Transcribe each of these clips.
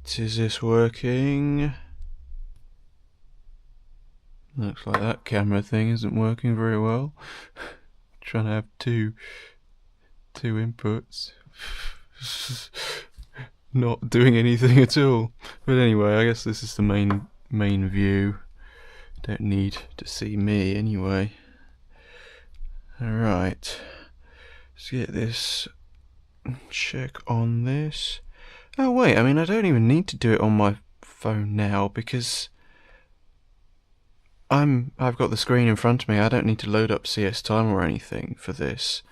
Is this working? Looks like that camera thing isn't working very well. Trying to have two inputs. Not doing anything at all. But anyway, I guess this is the main view. Don't need to see me anyway. Alright. Let's get this. Check on this. Oh wait, I mean I don't even need to do it on my phone now because I've got the screen in front of me. I don't need to load up CS Time or anything for this.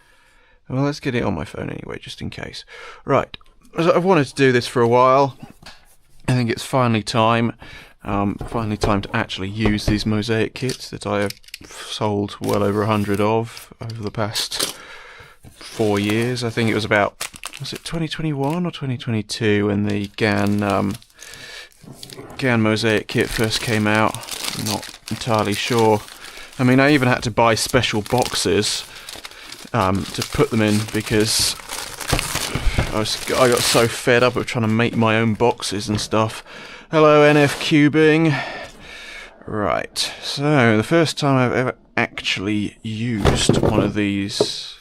Well, let's get it on my phone anyway, just in case. Right, I've wanted to do this for a while. I think it's finally time. Finally time to actually use these mosaic kits that I have sold well over 100 of over the past 4 years. I think it was about, was it 2021 or 2022 when the GAN mosaic kit first came out? I'm not entirely sure. I mean, I even had to buy special boxes to put them in because I got so fed up of trying to make my own boxes and stuff. Hello, NF Cubing. Right, so the first time I've ever actually used one of these.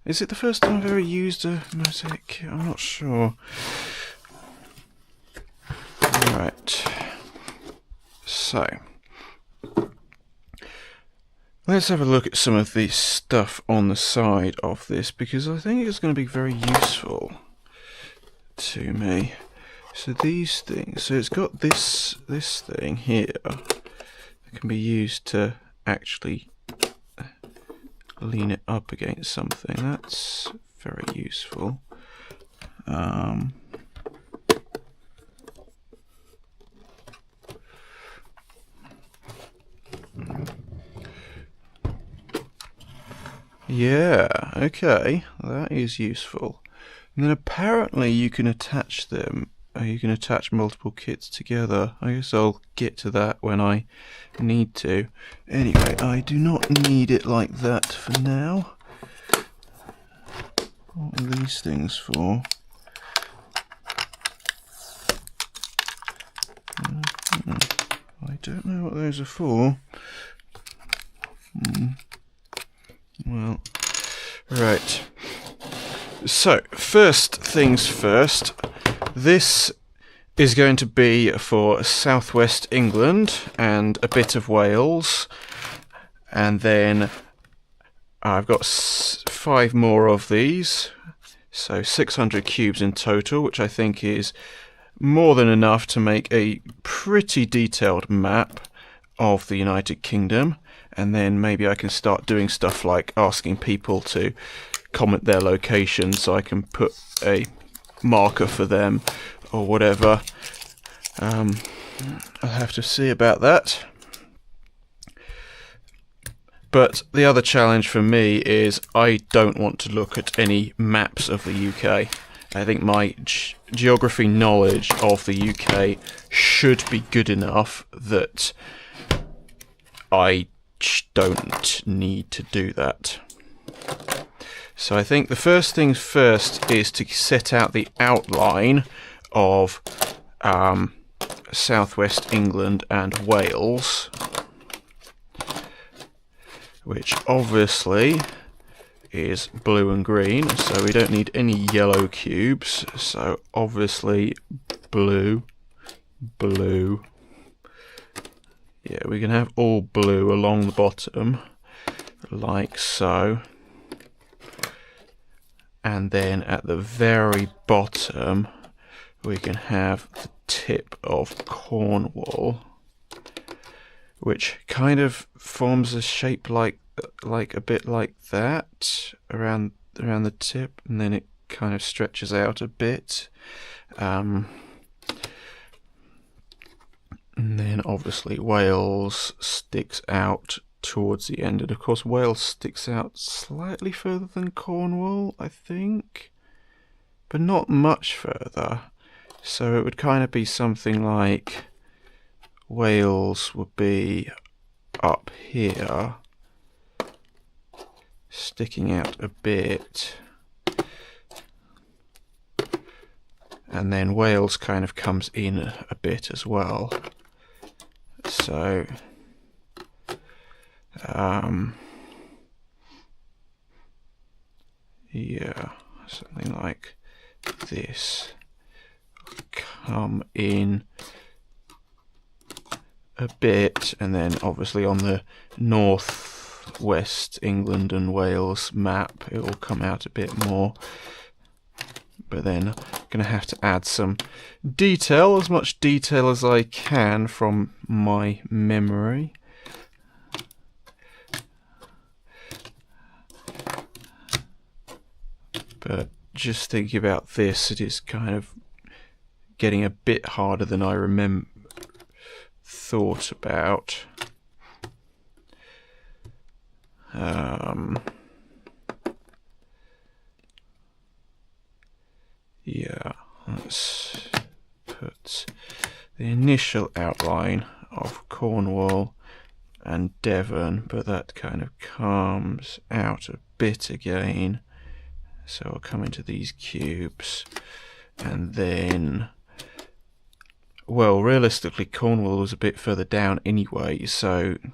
Is it the first time I've ever used a mosaic kit? I'm not sure. Right. So, let's have a look at some of the stuff on the side of this because I think it's going to be very useful to me. So these things, so it's got this thing here that can be used to actually lean it up against something. That's very useful. Yeah, okay, that is useful. And then apparently you can attach them. You can attach multiple kits together. I guess I'll get to that when I need to. Anyway, I do not need it like that for now. What are these things for? I don't know what those are for. Well, right. So, first things first. This is going to be for southwest England and a bit of Wales. And then I've got 5 more of these. So 600 cubes in total, which I think is more than enough to make a pretty detailed map of the United Kingdom. And then maybe I can start doing stuff like asking people to comment their location so I can put a marker for them or whatever. I'll have to see about that. But the other challenge for me is I don't want to look at any maps of the UK. I think my geography knowledge of the UK should be good enough that I don't need to do that. So I think the first things first is to set out the outline of southwest England and Wales, which obviously is blue and green, so we don't need any yellow cubes. So obviously blue. Yeah, we can have all blue along the bottom, like so. And then at the very bottom, we can have the tip of Cornwall, which kind of forms a shape like a bit like that around the tip, and then it kind of stretches out a bit. And then obviously Wales sticks out towards the end, and of course Wales sticks out slightly further than Cornwall, I think, but not much further. So it would kind of be something like Wales would be up here, sticking out a bit, and then Wales kind of comes in a bit as well. So yeah, something like this. Come in a bit, and then obviously on the northwest England and Wales map it will come out a bit more, but then I'm going to have to add some detail, as much detail as I can from my memory. But just thinking about this, it is kind of getting a bit harder than I thought about. Yeah, let's put the initial outline of Cornwall and Devon, but that kind of comes out a bit again. So I'll come into these cubes, and then, well, realistically Cornwall was a bit further down anyway, so it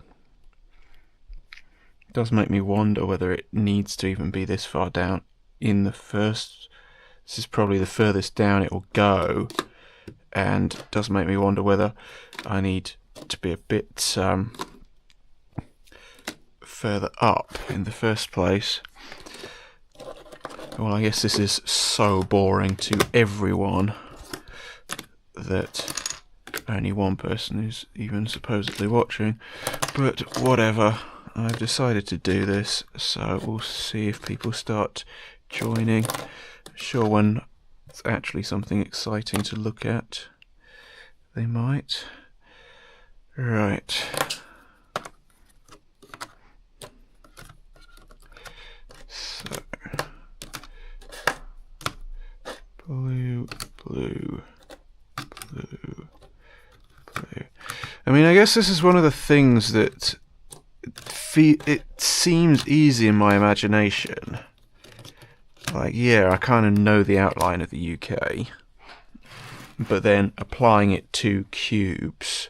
does make me wonder whether it needs to even be this far down in the first. This is probably the furthest down it will go, and it does make me wonder whether I need to be a bit further up in the first place. Well, I guess this is so boring to everyone that only one person is even supposedly watching, but whatever. I've decided to do this, so we'll see if people start joining. I'm sure when it's actually something exciting to look at, they might. Right. So blue, blue, blue, blue. I mean, I guess this is one of the things that it seems easy in my imagination. Like, yeah, I kind of know the outline of the UK, but then applying it to cubes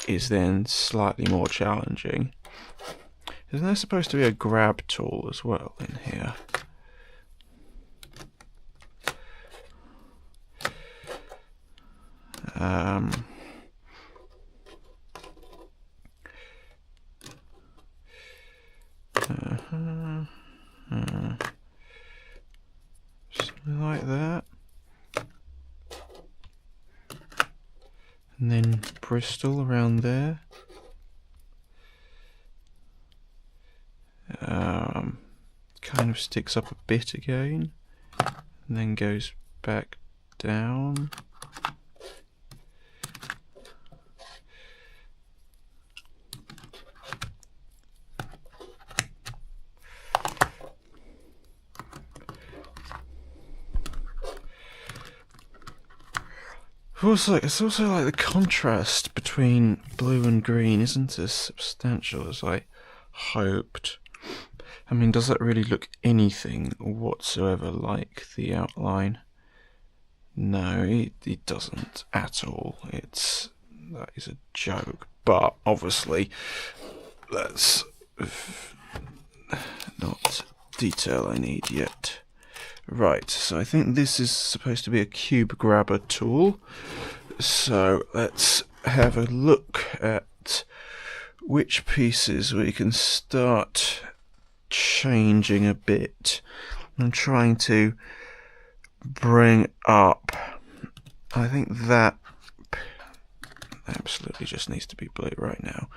is then slightly more challenging. Isn't there supposed to be a grab tool as well in here? Something like that. And then Bristol around there. Kind of sticks up a bit again, and then goes back down. It's also like the contrast between blue and green isn't as substantial as I hoped. I mean, does that really look anything whatsoever like the outline? No, it doesn't at all. That is a joke. But obviously, that's not detail I need yet. Right, so I think this is supposed to be a cube grabber tool. So let's have a look at which pieces we can start changing a bit. I'm trying to bring up, I think that absolutely just needs to be blue right now.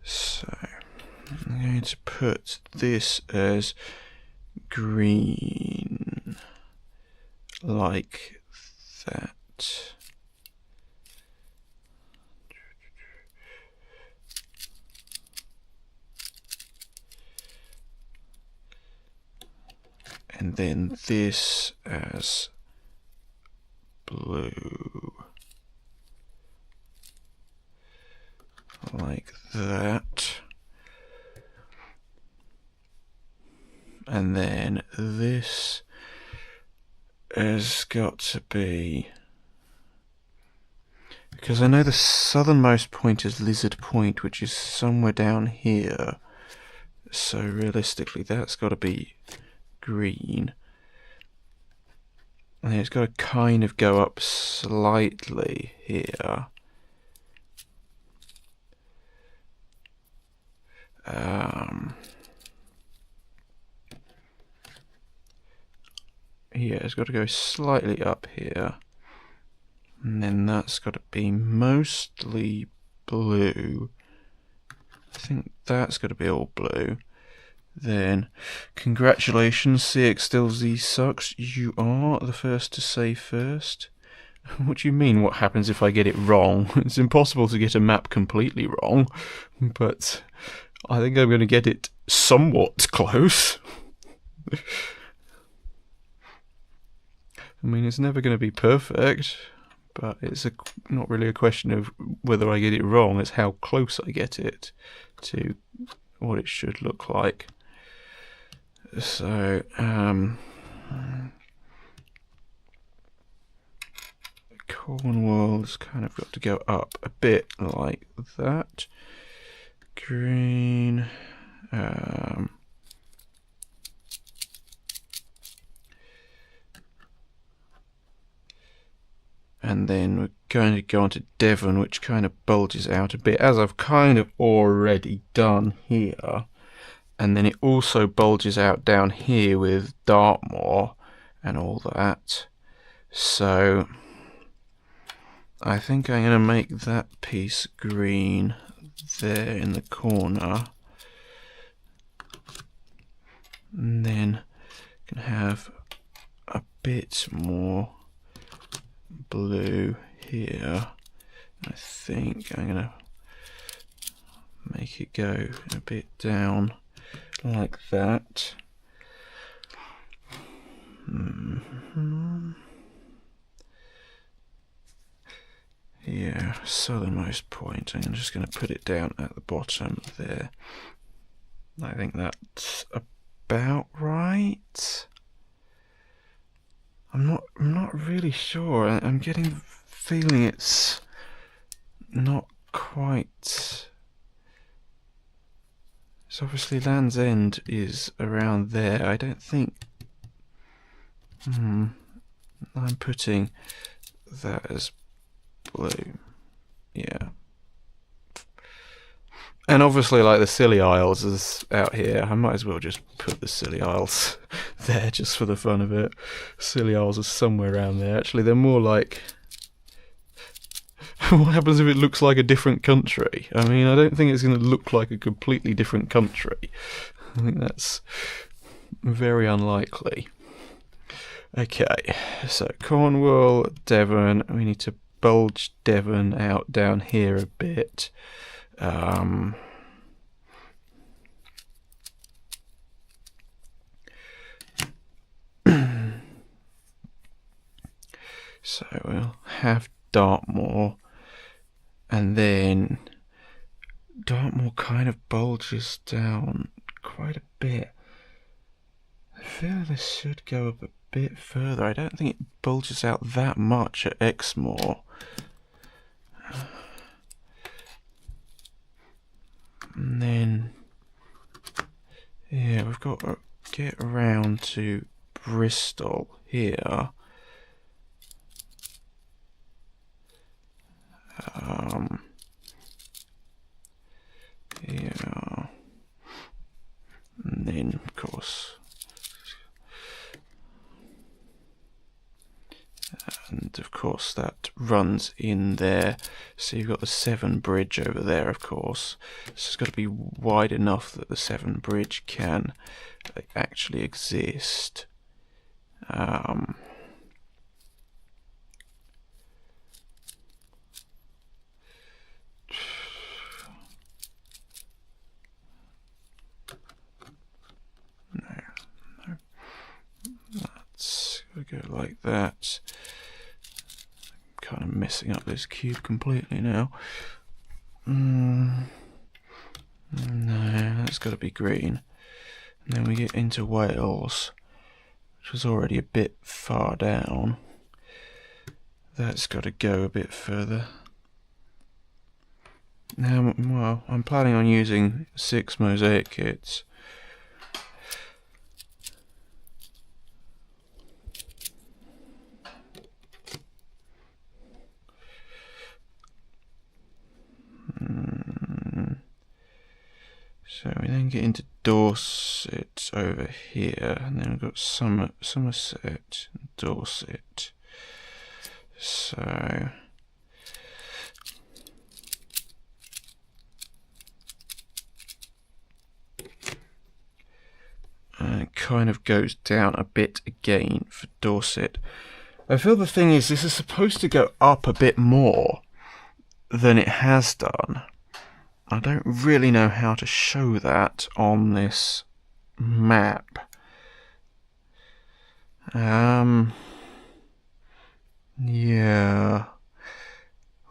So I'm going to put this as green, like that. And then this as blue, like that. got to be... Because I know the southernmost point is Lizard Point, which is somewhere down here. So realistically, that's got to be green. And it's got to kind of go up slightly here. Yeah, it's got to go slightly up here. And then that's got to be mostly blue. I think that's got to be all blue. Then, congratulations, CXLZ sucks. You are the first to say first. What do you mean, what happens if I get it wrong? It's impossible to get a map completely wrong, but I think I'm going to get it somewhat close. I mean, it's never going to be perfect, but it's not really a question of whether I get it wrong, it's how close I get it to what it should look like. So, Cornwall's kind of got to go up a bit like that. Green, and then we're going to go on to Devon, which kind of bulges out a bit, as I've kind of already done here. And then it also bulges out down here with Dartmoor and all that. So I think I'm going to make that piece green there in the corner. And then can have a bit more blue here. I think I'm going to make it go a bit down like that. Yeah, southernmost point. I'm just going to put it down at the bottom there. I think that's about right. I'm not really sure. I'm getting the feeling it's not quite. So obviously Land's End is around there. I don't think... I'm putting that as blue. Yeah. And obviously, like, the Scilly Isles is out here. I might as well just put the Scilly Isles there just for the fun of it. Scilly Isles are somewhere around there. Actually, they're more like... What happens if it looks like a different country? I mean, I don't think it's going to look like a completely different country. I think that's very unlikely. Okay, so Cornwall, Devon. We need to bulge Devon out down here a bit. So we'll have Dartmoor. And then Dartmoor kind of bulges down quite a bit. I feel this should go up a bit further. I don't think it bulges out that much at Exmoor. And then, yeah, we've got to get around to Bristol here. Yeah, and then of course, that runs in there. So you've got the Severn Bridge over there, of course. So it's got to be wide enough that the Severn Bridge can actually exist. Go like that. I'm kind of messing up this cube completely now. No, that's got to be green. And then we get into Wales, which was already a bit far down. That's got to go a bit further. Now, well, I'm planning on using 6 mosaic kits. So we then get into Dorset over here, and then we've got Somerset, Dorset. So it kind of goes down a bit again for Dorset. I feel the thing is, this is supposed to go up a bit more than it has done. I don't really know how to show that on this map. Yeah.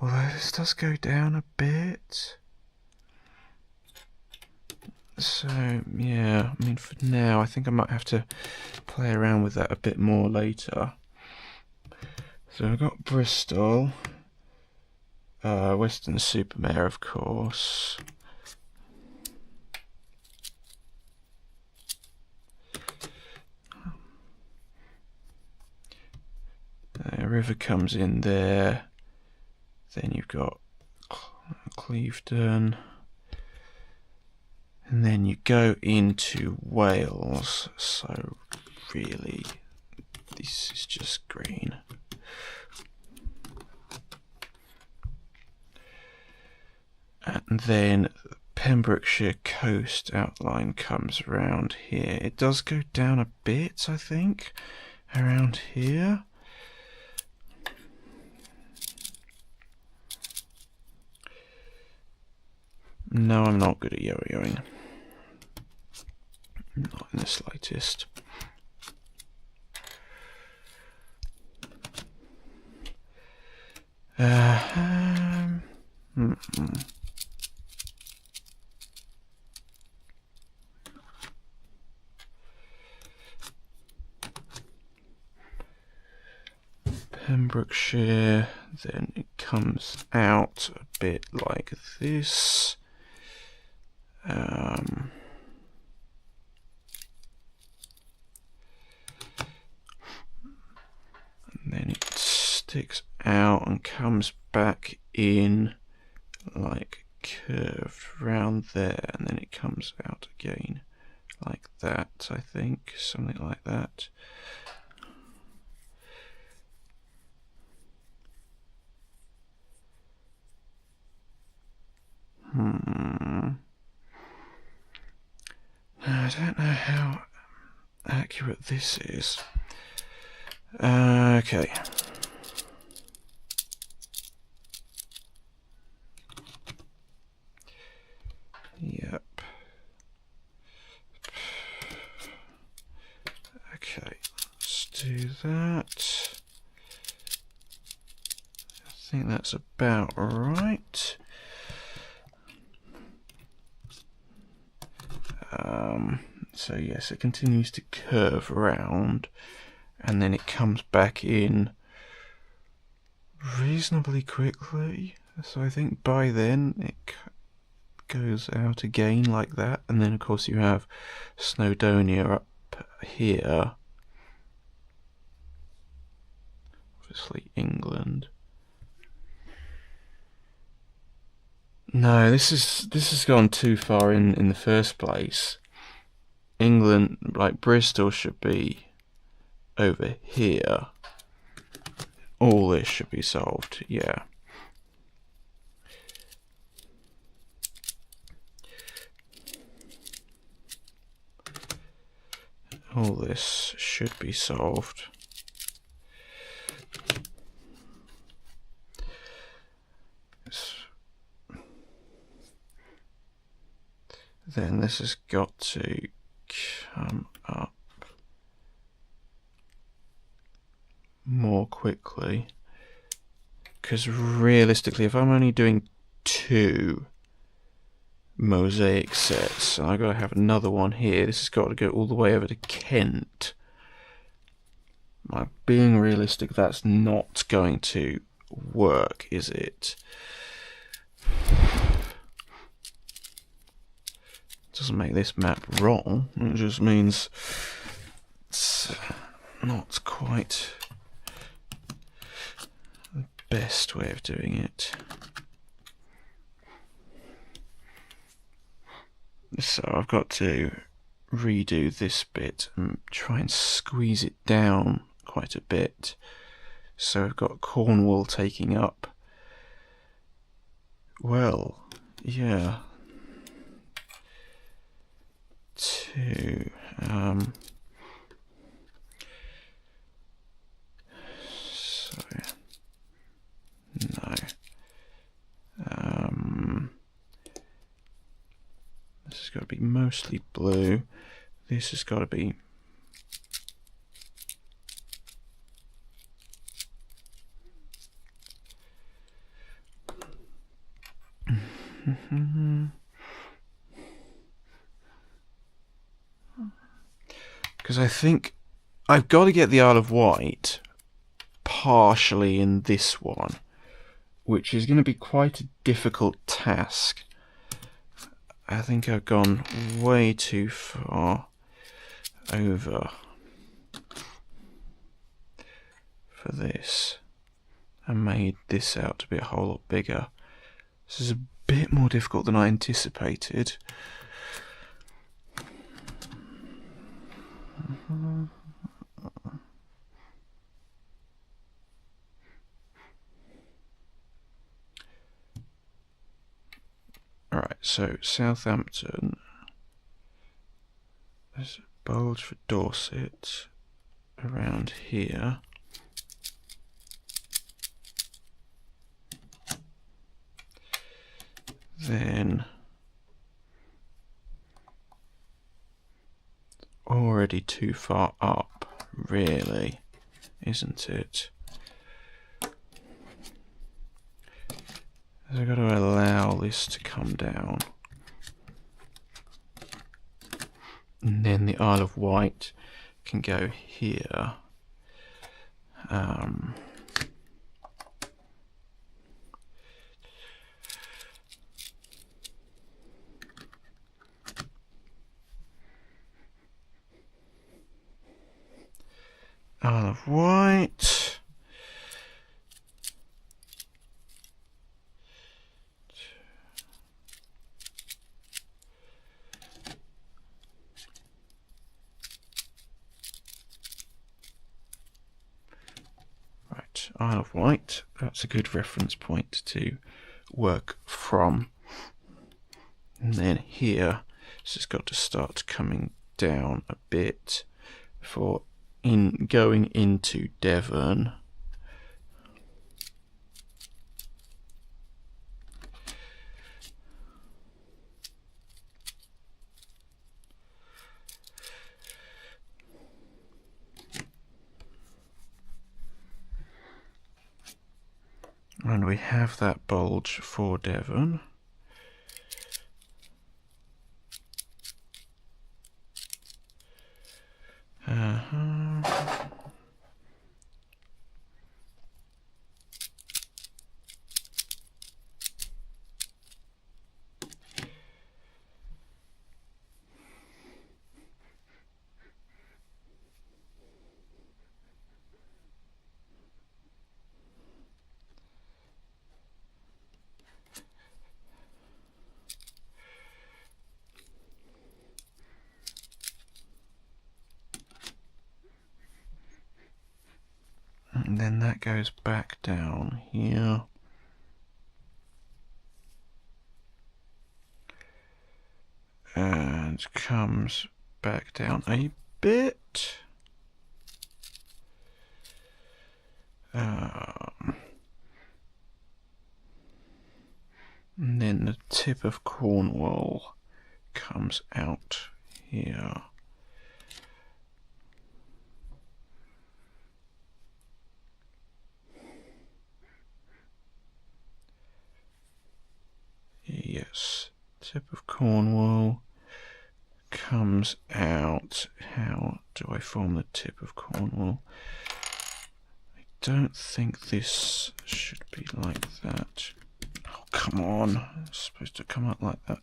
Although this does go down a bit. So, yeah, I mean, for now, I think I might have to play around with that a bit more later. So I've got Bristol, Weston-super-Mare, of course. The river comes in there. Then you've got Clevedon. And then you go into Wales. So really, this is just green. And then Pembrokeshire coast outline comes around here. It does go down a bit, I think, around here. No, I'm not good at yo-yoing. Not in the slightest. Pembrokeshire, then it comes out a bit like this. And then it sticks out and comes back in like curved round there, and then it comes out again like that, I think, something like that. I don't know how accurate this is. Okay. Yep. Okay, let's do that. I think that's about right. So yes, it continues to curve around, and then it comes back in reasonably quickly. So I think by then it goes out again like that, and then of course you have Snowdonia up here. Obviously England. No, this has gone too far in the first place. England, like Bristol, should be over here. All this should be solved, yeah. All this should be solved. Then this has got to come up more quickly, because realistically, if I'm only doing 2 mosaic sets, and I've got to have another one here, this has got to go all the way over to Kent being realistic, that's not going to work, is it? Doesn't make this map wrong. It just means it's not quite the best way of doing it. So I've got to redo this bit and try and squeeze it down quite a bit. So I've got Cornwall taking up, well, yeah, two, so, no, this has got to be mostly blue, this has got to be because I think I've got to get the Isle of Wight partially in this one, which is going to be quite a difficult task. I think I've gone way too far over for this and made this out to be a whole lot bigger. This is a bit more difficult than I anticipated. Alright, so Southampton, there's a bulge for Dorset around here. Then already too far up, really, isn't it? I've got to allow this to come down. And then the Isle of Wight can go here. Isle of Wight. Right, Isle of Wight. That's a good reference point to work from. And then here, it's just got to start coming down a bit for going into Devon. And we have that bulge for Devon. And then that goes back down here. And comes back down a bit. And then the tip of Cornwall comes out here. Yes, tip of Cornwall comes out. How do I form the tip of Cornwall? don't think this should be like that. Oh, come on. It's supposed to come out like that.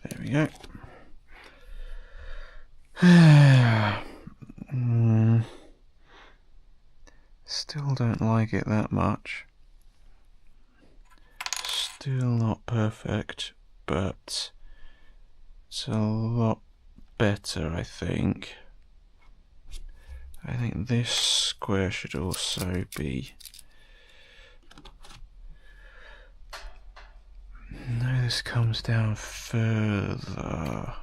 There we go. Still don't like it that much. Still not perfect, but it's a lot better, I think. I think this square should also be... No, this comes down further.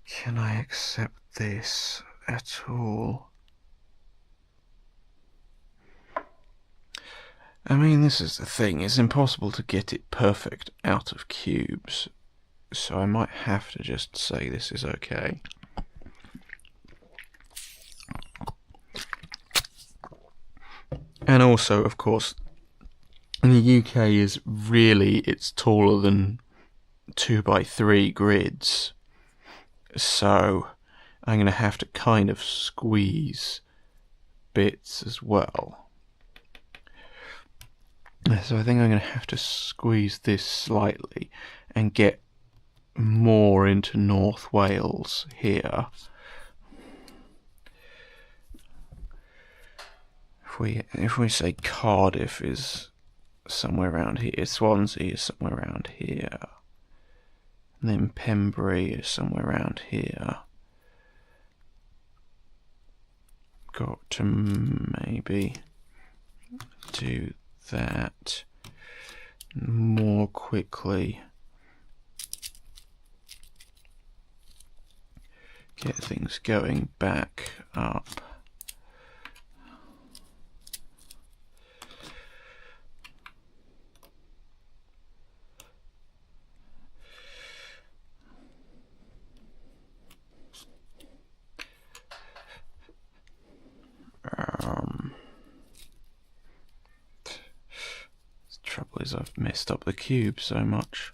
Can I accept this at all? I mean, this is the thing, it's impossible to get it perfect out of cubes, so I might have to just say this is okay. And also, of course, the UK is really, it's taller than 2x3 grids, so I'm going to have to kind of squeeze bits as well. So I think I'm going to have to squeeze this slightly and get more into North Wales here. If we say Cardiff is somewhere around here, Swansea is somewhere around here, and then Pembury is somewhere around here. Got to maybe do that more quickly. Get things going back up. The trouble is I've messed up the cube so much.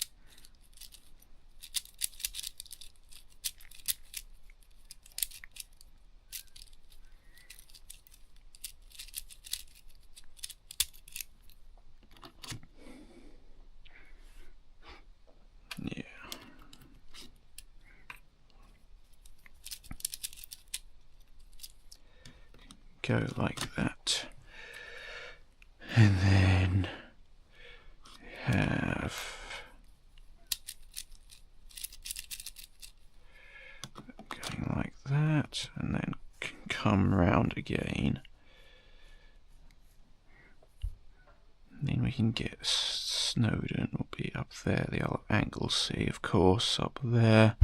Yeah. Go like that. And then have going like that, and then come round again. And then we can get Snowdon will be up there, the old Anglesey, of course, up there.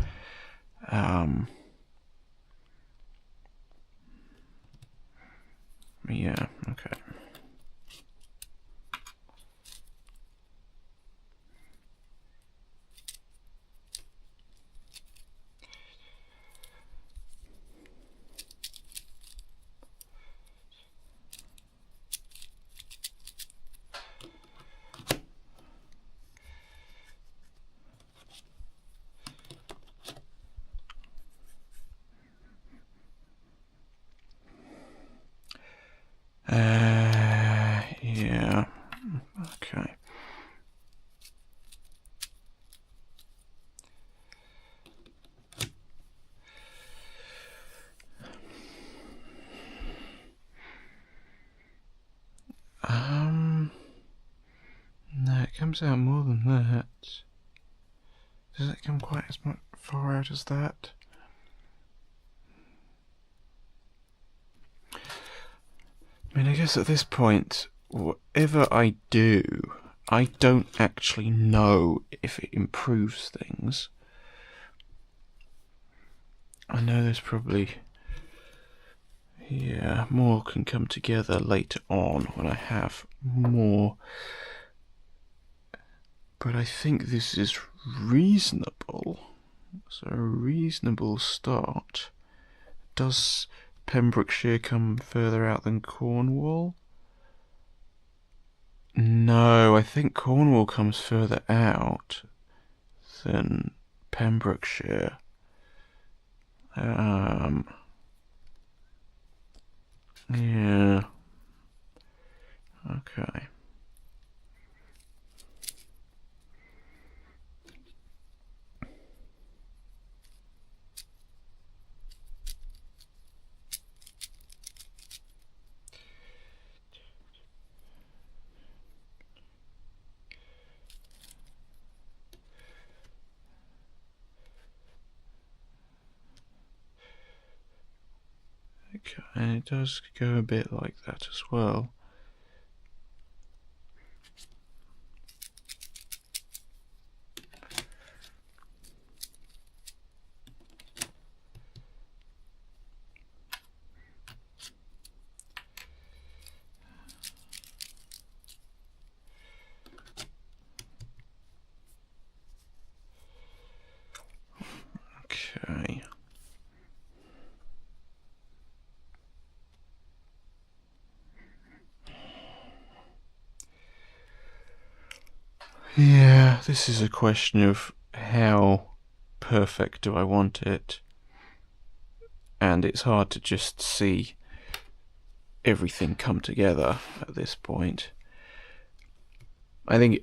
Yeah, okay. comes out more than that. Does it come quite as much far out as that? I mean, I guess at this point, whatever I do, I don't actually know if it improves things. I know there's probably... yeah, more can come together later on when I have more. But I think this is reasonable. So a reasonable start. Does Pembrokeshire come further out than Cornwall? No, I think Cornwall comes further out than Pembrokeshire. Yeah. Okay. Okay, and it does go a bit like that as well. Okay. Yeah, this is a question of how perfect do I want it, and it's hard to just see everything come together at this point. I think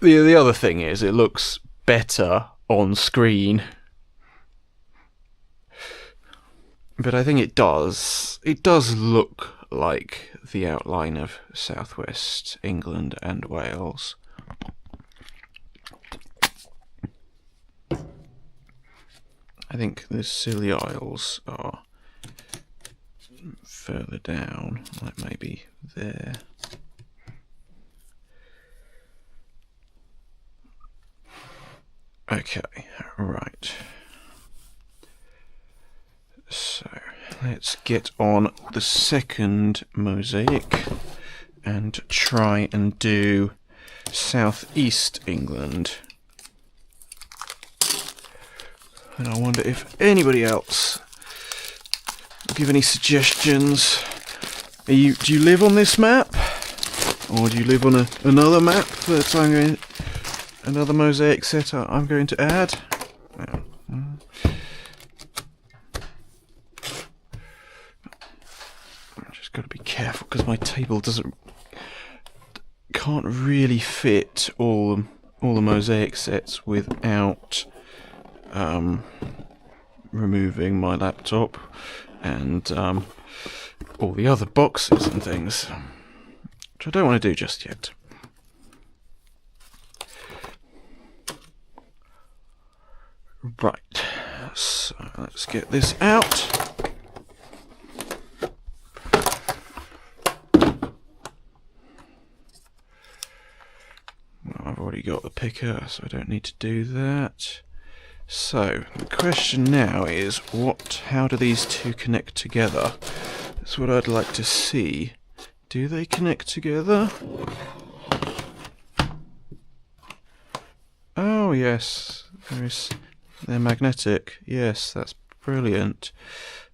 the other thing is it looks better on screen, but I think it does look like the outline of southwest England and Wales. I think the Scilly Isles are further down, like maybe there. Okay, right. So let's get on the second mosaic and try and do southeast England. And I wonder if anybody else will give any suggestions. Do you live on this map? Or do you live on another map that another mosaic set I'm going to add? I've just got to be careful because my table can't really fit all the mosaic sets without removing my laptop and all the other boxes and things, which I don't want to do just yet. Right, so let's get this out. Well, I've already got the picker, so I don't need to do that. So, the question now is, how do these two connect together? That's what I'd like to see. Do they connect together? Oh, yes. They're magnetic. Yes, that's brilliant.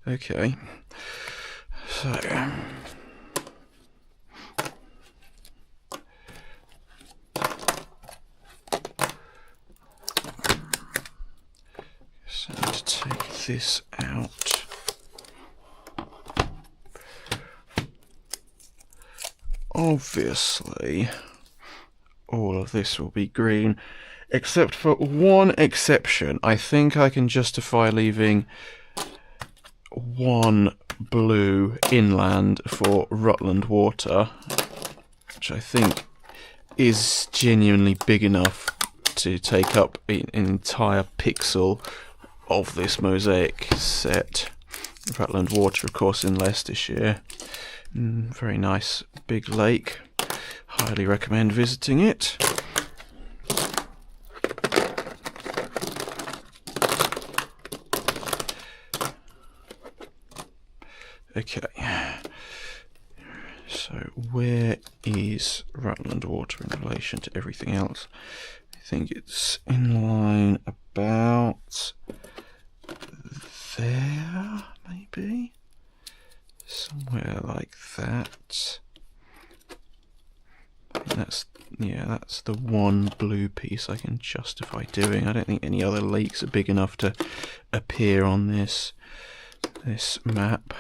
Okay. So... so I need to take this out. Obviously, all of this will be green, except for one exception. I think I can justify leaving one blue inland for Rutland Water, which I think is genuinely big enough to take up an entire pixel of this mosaic set. Rutland Water, of course, in Leicestershire. Very nice big lake. Highly recommend visiting it. Okay, so where is Rutland Water in relation to everything else? I think it's in line about there, maybe? Somewhere like that. I think that's the one blue piece I can justify doing. I don't think any other lakes are big enough to appear on this map.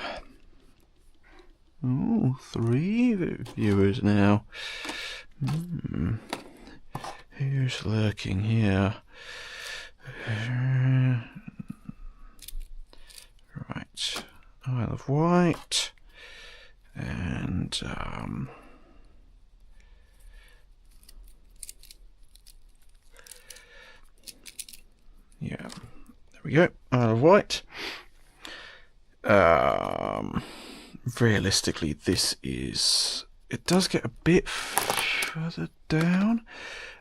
Oh, 3 viewers now. Who's lurking here? Right, Isle of Wight, and yeah, there we go, Isle of Wight. Realistically, it does get a bit further down.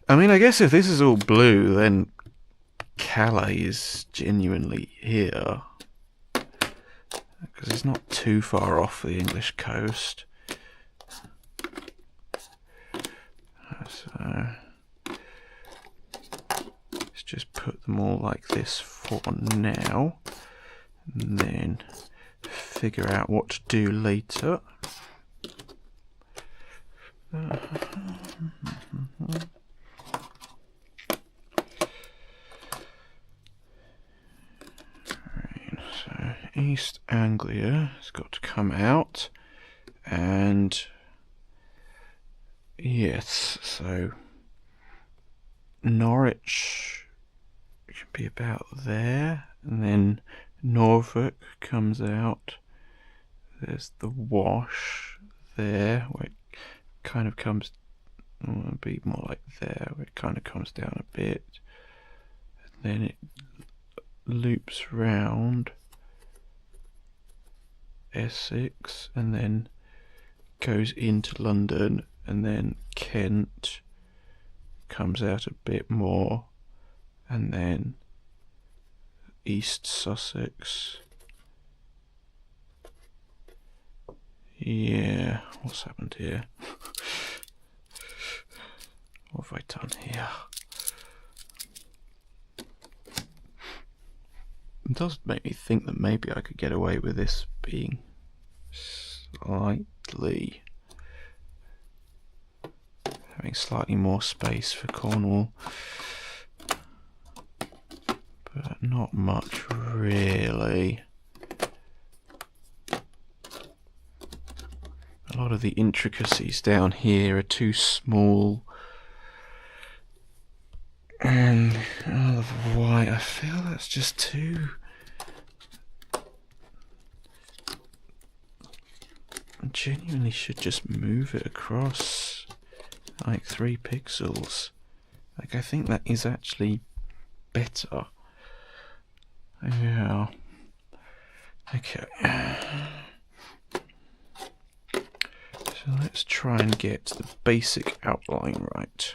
I mean, I guess if this is all blue, then Calais is genuinely here, because it's not too far off the English coast. So let's just put them all like this for now, and then figure out what to do later. So East Anglia has got to come out, and yes, so Norwich should be about there, and then Norfolk comes out. There's the Wash there, where it kind of comes, it'll be more like there, where it kind of comes down a bit. And then it loops round Essex, and then goes into London, and then Kent comes out a bit more, and then East Sussex. Yeah, what's happened here? What have I done here? It does make me think that maybe I could get away with this being having slightly more space for Cornwall, but not much really. A lot of the intricacies down here are too small, and Isle of Wight, I feel that's just too. I genuinely should just move it across like 3 pixels. Like, I think that is actually better. Yeah. Okay. So let's try and get the basic outline right.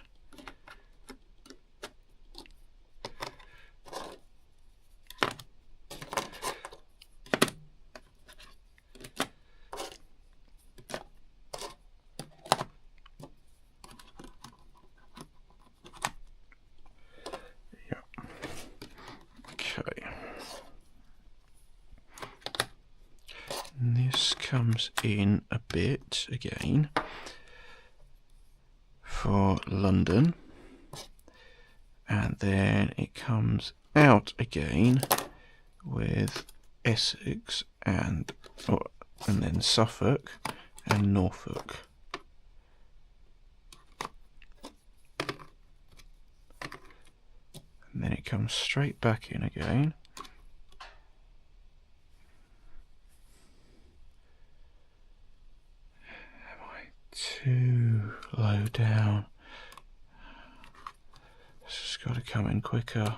This comes in a bit again for London, and then it comes out again with Essex and then Suffolk and Norfolk. And then it comes straight back in again. Too low down. got to come in quicker.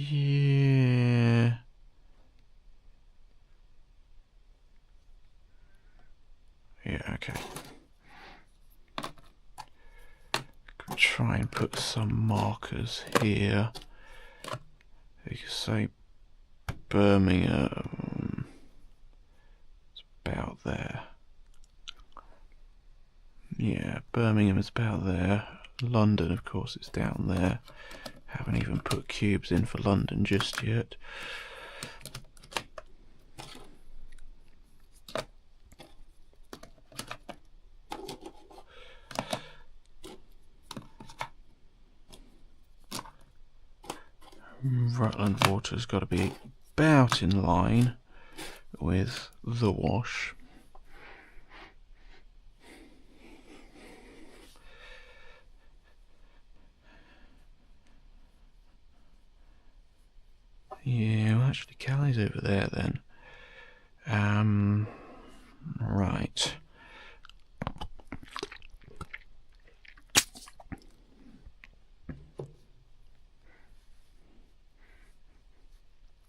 Yeah. Yeah, okay. Could try and put some markers here. You could say Birmingham. It's about there. Yeah, Birmingham is about there. London, of course, is down there. Haven't even put cubes in for London just yet. Rutland Water's got to be about in line with the Wash. Yeah, well, actually, Callie's over there then. Right.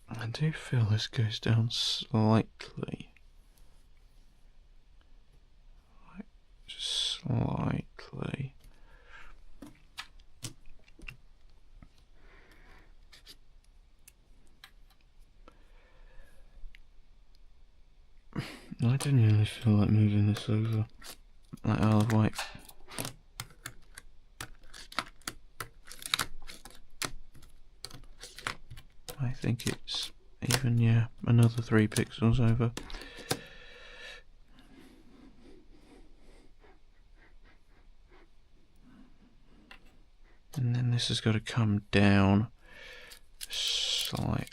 I do feel this goes down slightly. Just slightly. I genuinely feel like moving this over, like Isle of Wight. I think it's even, yeah, another 3 pixels over. And then this has got to come down slightly.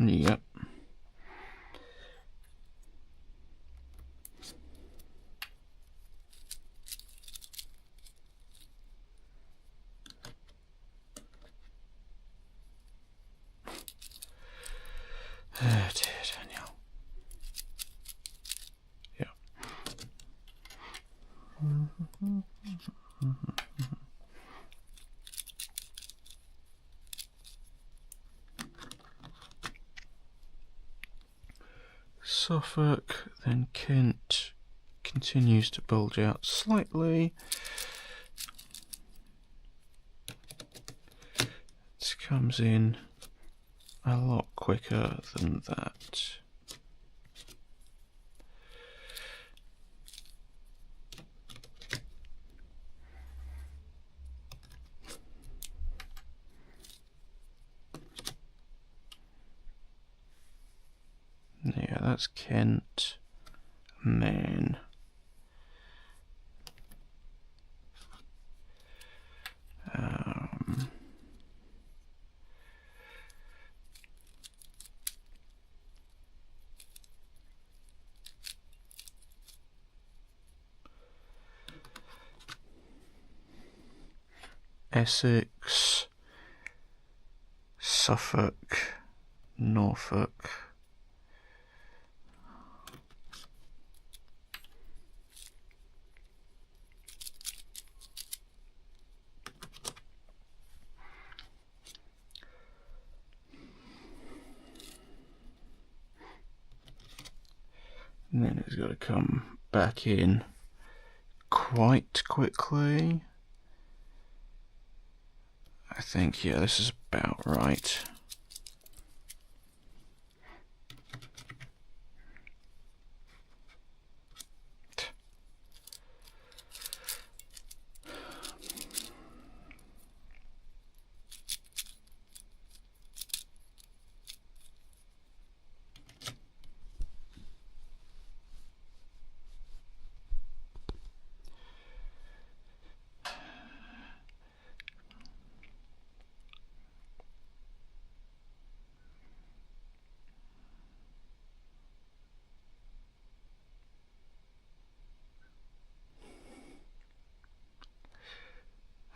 Yep. Oh dear, Daniel. Yeah. Suffolk, then Kent continues to bulge out slightly. It comes in a lot quicker than that. Yeah, that's Kent. Man. Essex, Suffolk, Norfolk. And then it's got to come back in quite quickly. I think, yeah, this is about right.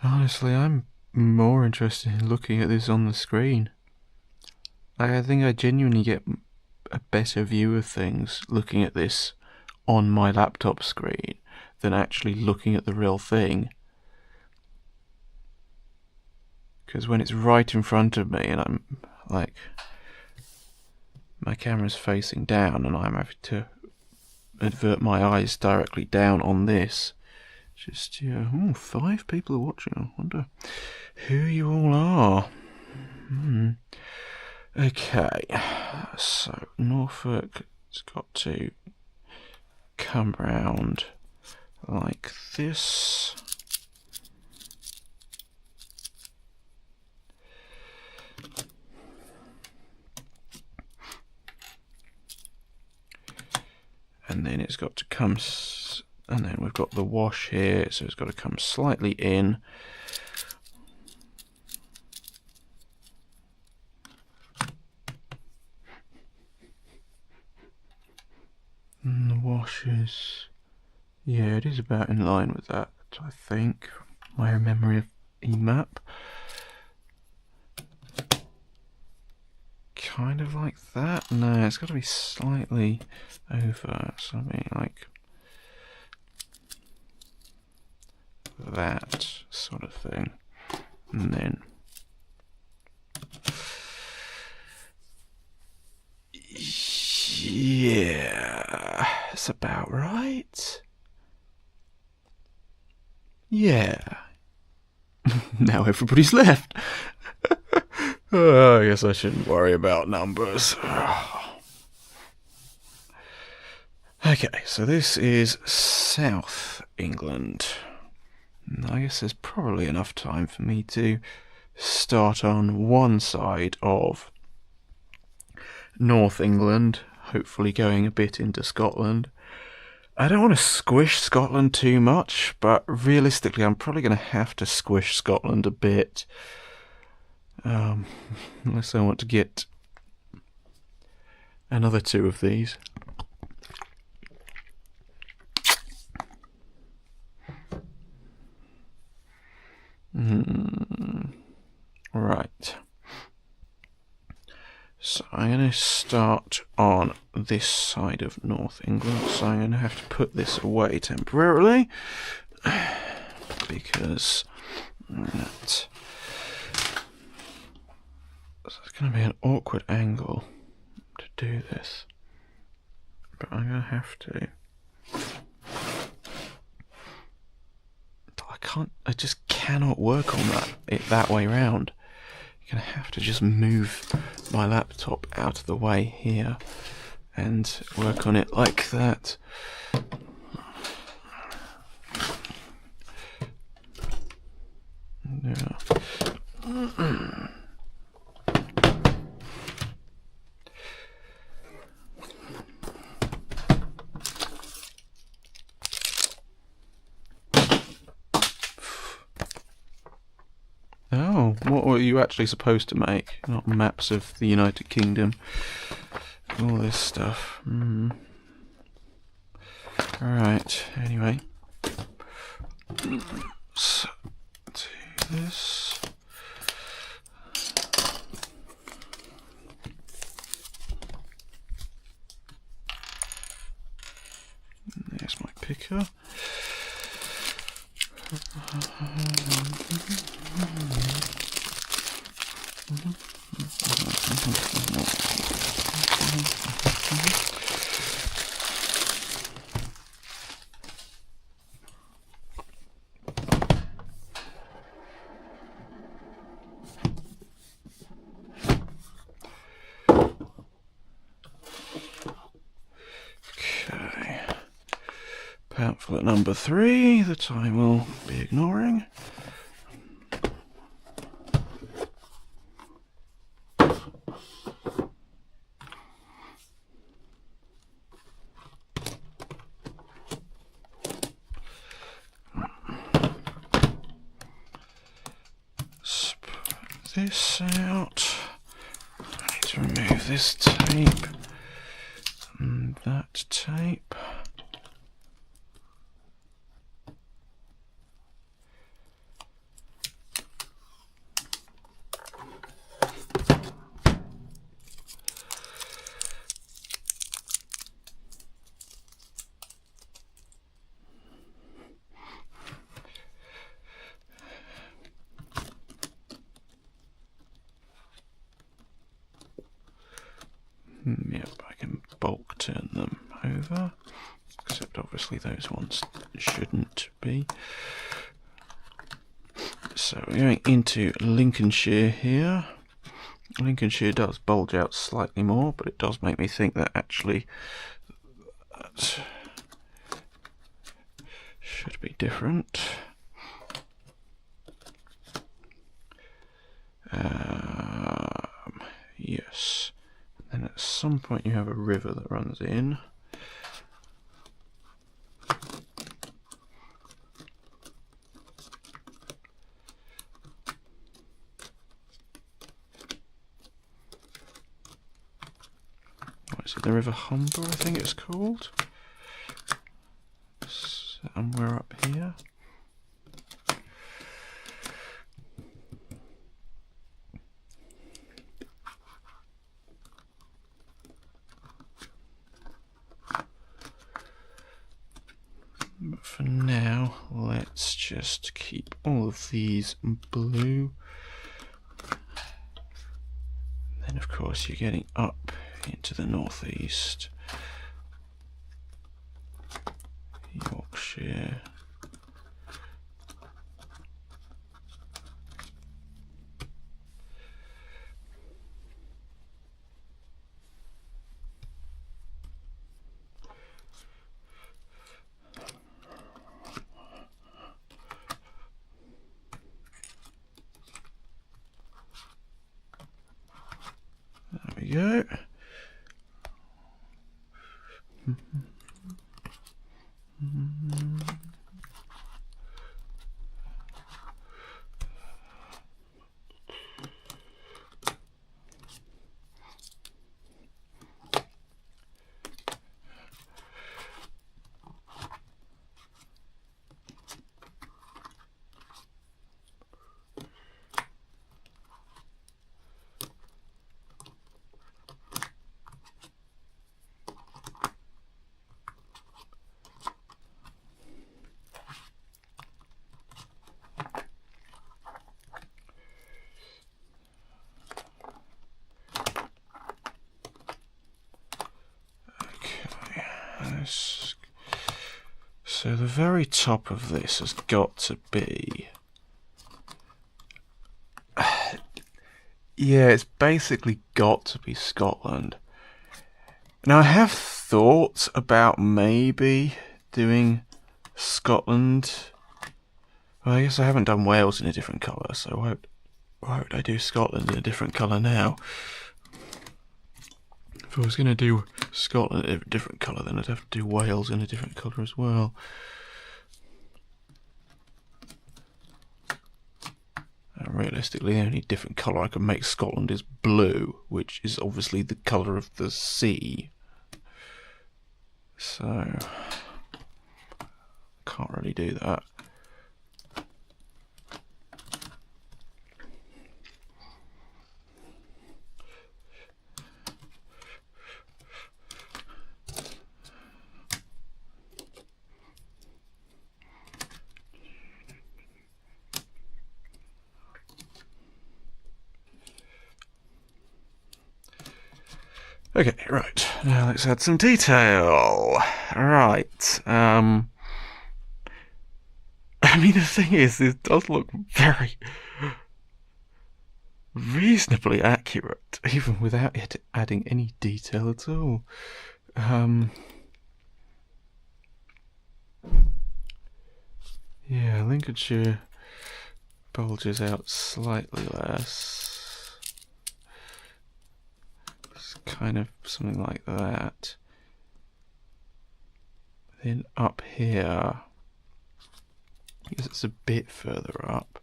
Honestly, I'm more interested in looking at this on the screen. I think I genuinely get a better view of things looking at this on my laptop screen than actually looking at the real thing. Because when it's right in front of me and I'm like, my camera's facing down and I'm having to avert my eyes directly down on this. Just, yeah, 5 people are watching. I wonder who you all are. Okay, so Norfolk has got to come round like this. And then it's got to come, and then we've got the wash here, so it's got to come slightly in. And the wash is, yeah, it is about in line with that, I think, my memory of EMAP. Kind of like that. No, it's got to be slightly over, something like that sort of thing. And then yeah, it's about right. Yeah. Now everybody's left. I guess I shouldn't worry about numbers. Okay, so this is South England. I guess there's probably enough time for me to start on one side of North England, hopefully going a bit into Scotland. I don't want to squish Scotland too much, but realistically I'm probably going to have to squish Scotland a bit. Unless I want to get another 2 of these. Right. So I'm going to start on this side of North England. So I'm going to have to put this away temporarily because that. So it's going to be an awkward angle to do this, but I'm going to have to. I just cannot work on that way round. You're going to have to just move my laptop out of the way here and work on it like that. Yeah. Oh, what were you actually supposed to make? Not maps of the United Kingdom. All this stuff. Alright, anyway. So, do this. There's my picker. pamphlet number 3 that I will be ignoring. This out. I need to remove this tape and that tape. Yep, I can bulk turn them over, except obviously those ones shouldn't be. So we're going into Lincolnshire here. Lincolnshire does bulge out slightly more, but it does make me think that actually that should be different. Yes. And at some point you have a river that runs in. What is it, the River Humber, I think it's called? Somewhere up here. But for now, let's just keep all of these blue. And then of course you're getting up into the northeast. Yorkshire. There we go. So the very top of this has got to be... yeah, it's basically got to be Scotland. Now I have thought about maybe doing Scotland. Well, I guess I haven't done Wales in a different colour, so why would I do Scotland in a different colour now? If I was going to do Scotland in a different colour, then I'd have to do Wales in a different colour as well. And realistically, the only different colour I can make Scotland is blue, which is obviously the colour of the sea. So, can't really do that. Okay, right, now let's add some detail. Right, I mean, the thing is, this does look very reasonably accurate, even without it adding any detail at all. Yeah, Lincolnshire bulges out slightly less. It's kind of something like that. Then up here, I guess it's a bit further up.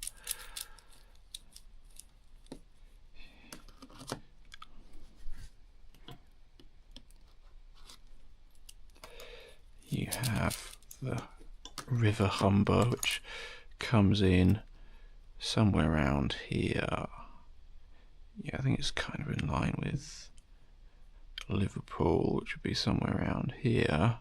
You have the River Humber, which comes in somewhere around here. Yeah, I think it's kind of in line with Liverpool, which would be somewhere around here.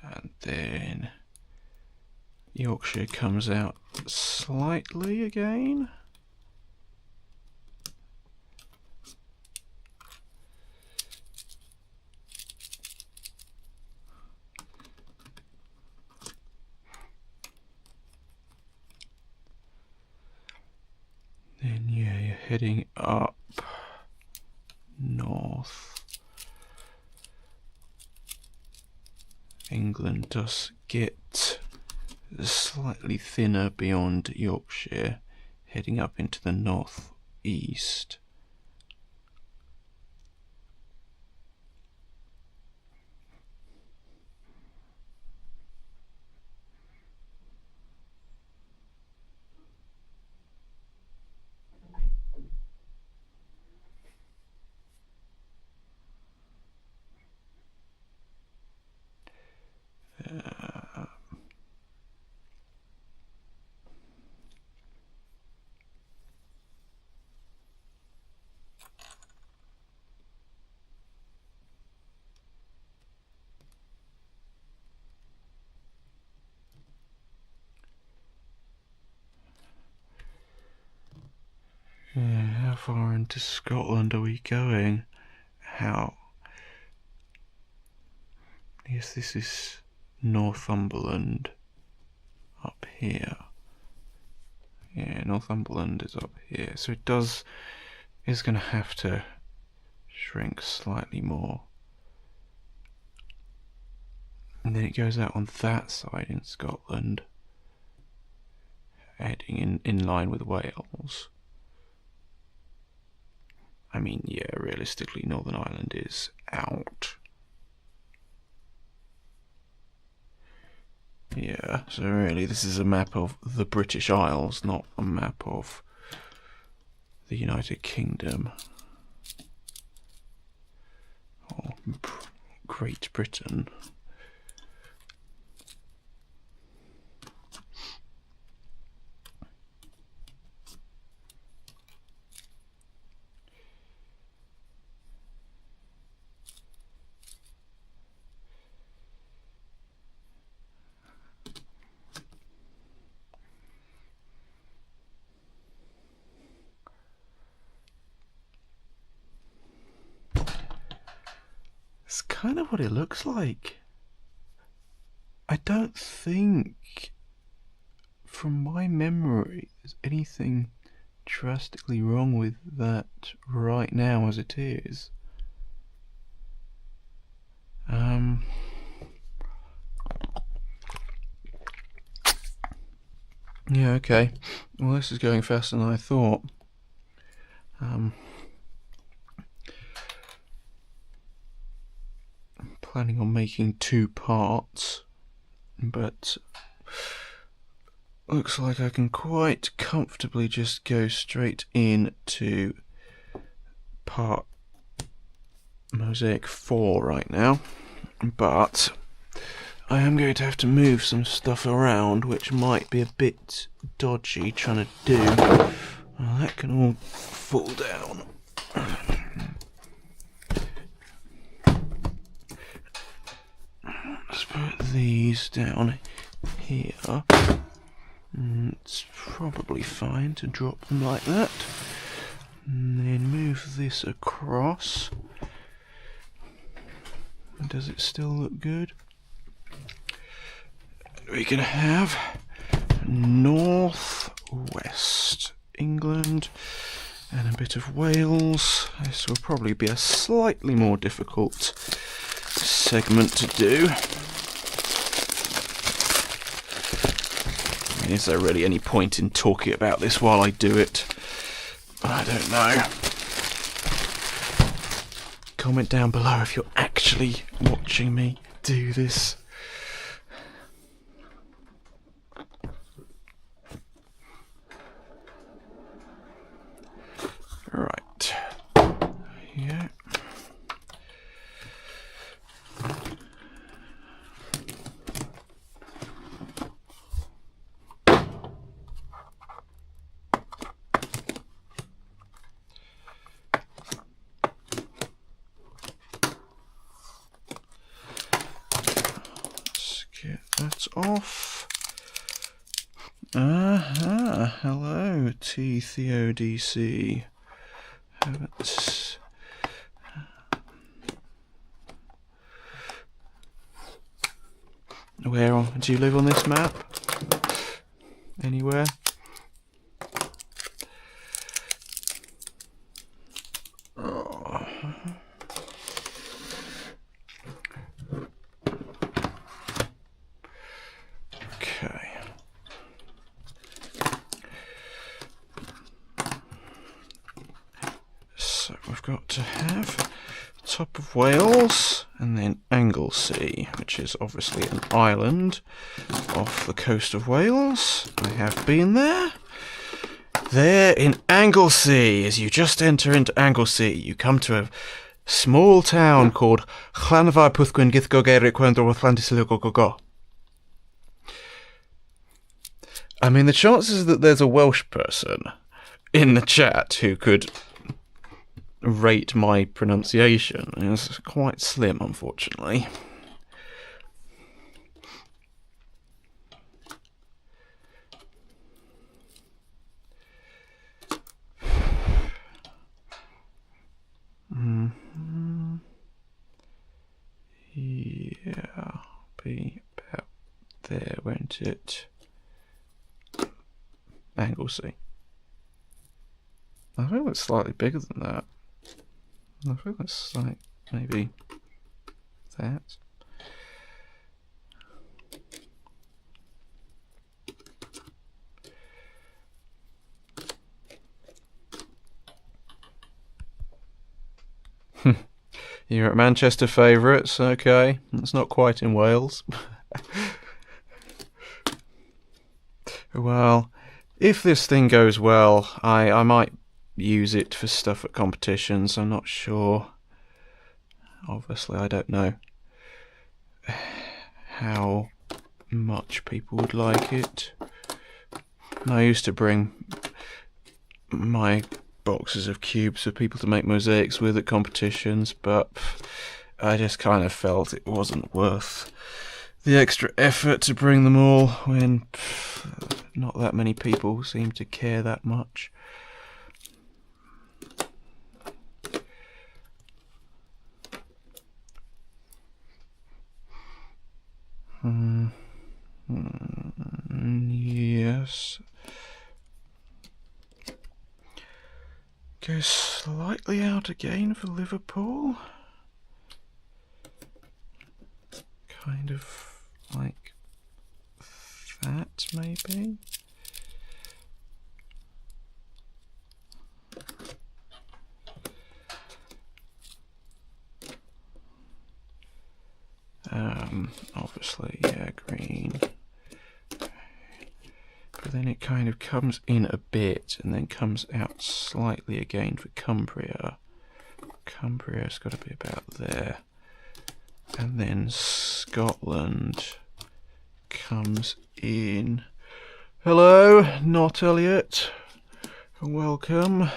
And then Yorkshire comes out slightly again. Then yeah, you're heading up north. England does get slightly thinner beyond Yorkshire, heading up into the north-east. How far into Scotland are we going? How? Yes, this is Northumberland up here. Yeah, Northumberland is up here. So it is going to have to shrink slightly more. And then it goes out on that side in Scotland, heading in line with Wales. I mean, yeah, realistically, Northern Ireland is out. Yeah, so really this is a map of the British Isles, not a map of the United Kingdom. Or Great Britain. It's kind of what it looks like. I don't think, from my memory, there's anything drastically wrong with that right now as it is. Yeah, okay. Well, this is going faster than I thought. I'm planning on making 2 parts, but looks like I can quite comfortably just go straight into part Mosaic 4 right now, but I am going to have to move some stuff around, which might be a bit dodgy trying to do. Well, that can all fall down. Let's put these down here. It's probably fine to drop them like that. And then move this across. Does it still look good? We can have North West England, and a bit of Wales. This will probably be a slightly more difficult segment to do. Is there really any point in talking about this while I do it? I don't know. Comment down below if you're actually watching me do this. Right. Yeah. Get that off. Hello, TTHODC. Where do you live on this map? Anywhere? Okay. So we've got to have top of Wales and then Anglesey, which is obviously an island off the coast of Wales. I have been there. There in Anglesey, as you just enter into Anglesey, you come to a small town called Llanfair Pwllgwyn Githgogerig Gwendro Llandysiligogogo. I mean, the chances that there's a Welsh person in the chat who could rate my pronunciation is quite slim, unfortunately. Yeah, be about there, won't it? Anglesey. I think it's slightly bigger than that. I think it's like maybe that. You're at Manchester favourites, okay. It's not quite in Wales. Well, if this thing goes well, I might use it for stuff at competitions. I'm not sure. Obviously, I don't know how much people would like it. I used to bring my boxes of cubes for people to make mosaics with at competitions, but I just kind of felt it wasn't worth the extra effort to bring them all when not that many people seem to care that much. Yes. Go slightly out again for Liverpool. Kind of like that, maybe. Obviously, yeah, green. But then it kind of comes in a bit and then comes out slightly again for Cumbria. Cumbria's got to be about there. And then Scotland comes in. Hello, not Elliot. Welcome.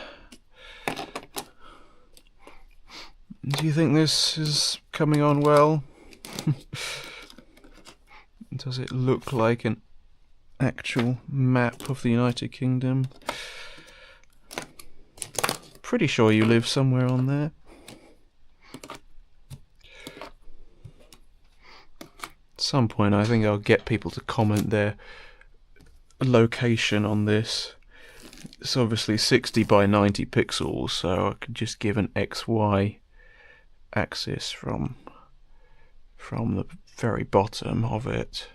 Do you think this is coming on well? Does it look like an actual map of the United Kingdom? Pretty sure you live somewhere on there. At some point I think I'll get people to comment their location on this it's obviously 60 by 90 pixels, so I could just give an XY axis from the very bottom of it.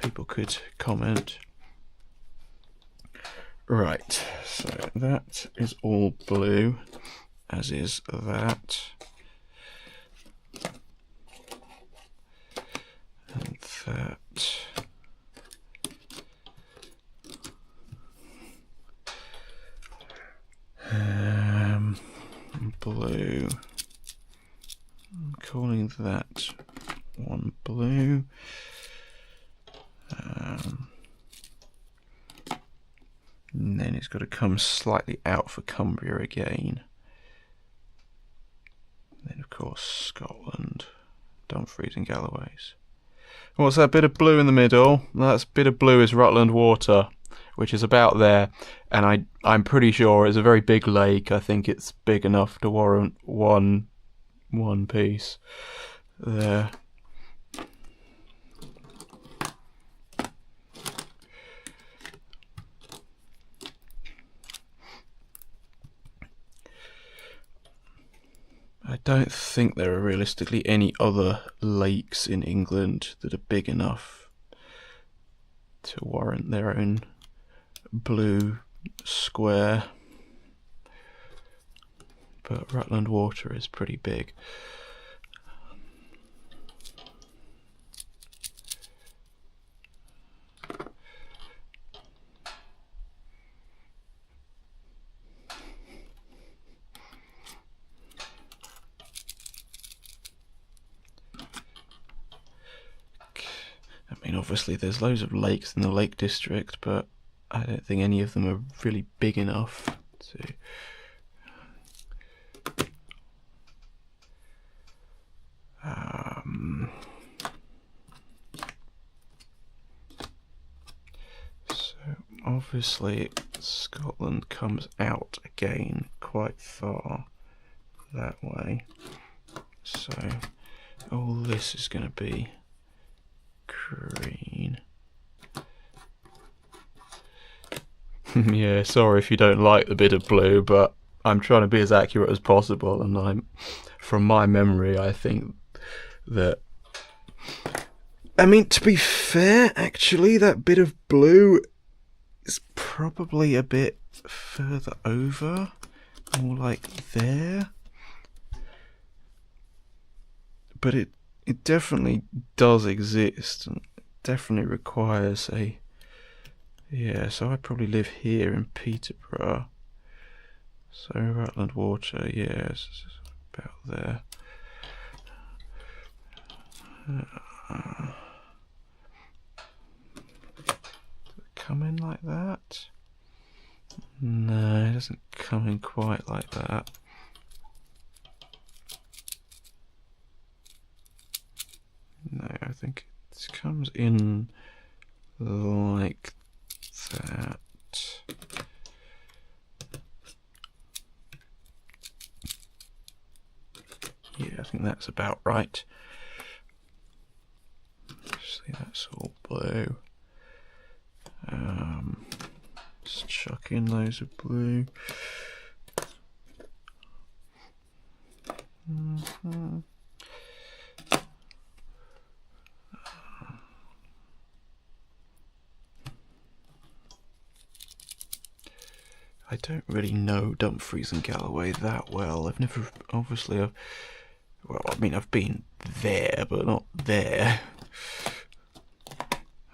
People could comment. Right, so that is all blue, as is that. And that. Blue. I'm calling that one blue. And then it's got to come slightly out for Cumbria again. And then of course Scotland, Dumfries and Galloway's. What's that bit of blue in the middle? That bit of blue is Rutland Water, which is about there, and I'm pretty sure it's a very big lake. I think it's big enough to warrant one piece there. I don't think there are realistically any other lakes in England that are big enough to warrant their own blue square, but Rutland Water is pretty big. I mean, obviously there's loads of lakes in the Lake District, but I don't think any of them are really big enough to... So obviously Scotland comes out again quite far that way, so all this is going to be green. Yeah, sorry if you don't like the bit of blue, but I'm trying to be as accurate as possible, and from my memory, I think that... I mean, to be fair, actually, that bit of blue is probably a bit further over, more like there. But it definitely does exist, and it definitely requires a... Yeah, so I probably live here in Peterborough. So Rutland Water, yes, about there. Come in like that? No, it doesn't come in quite like that. No, I think it comes in like that. Yeah, I think that's about right. See, that's all blue. Just chuck in loads of blue. I don't really know Dumfries and Galloway that well. I've never, obviously, well, I mean, I've been there, but not there.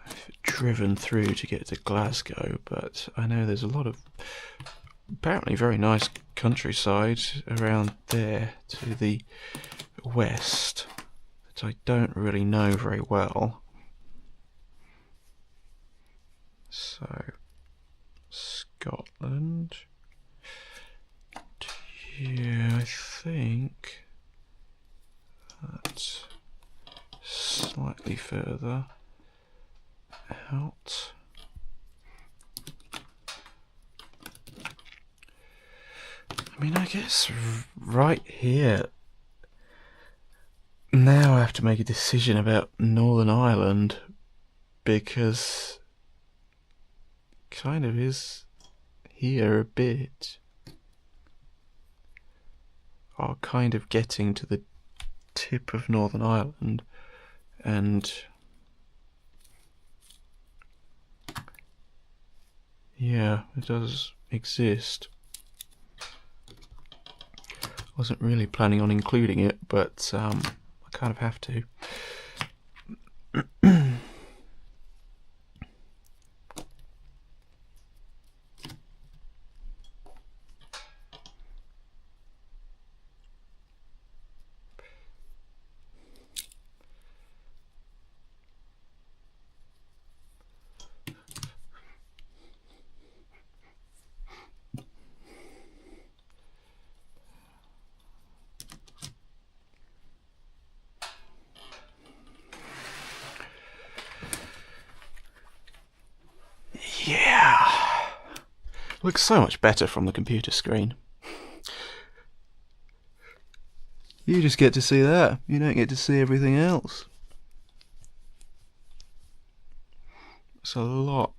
I've driven through to get to Glasgow, but I know there's a lot of apparently very nice countryside around there to the west that I don't really know very well. So, Scotland. Yeah, I think that's slightly further out. I mean, I guess right here. Now I have to make a decision about Northern Ireland, because kind of is here a bit. Are kind of getting to the tip of Northern Ireland, and yeah, it does exist. Wasn't really planning on including it, but I kind of have to. Yeah, looks so much better from the computer screen. You just get to see that. You don't get to see everything else. It's a lot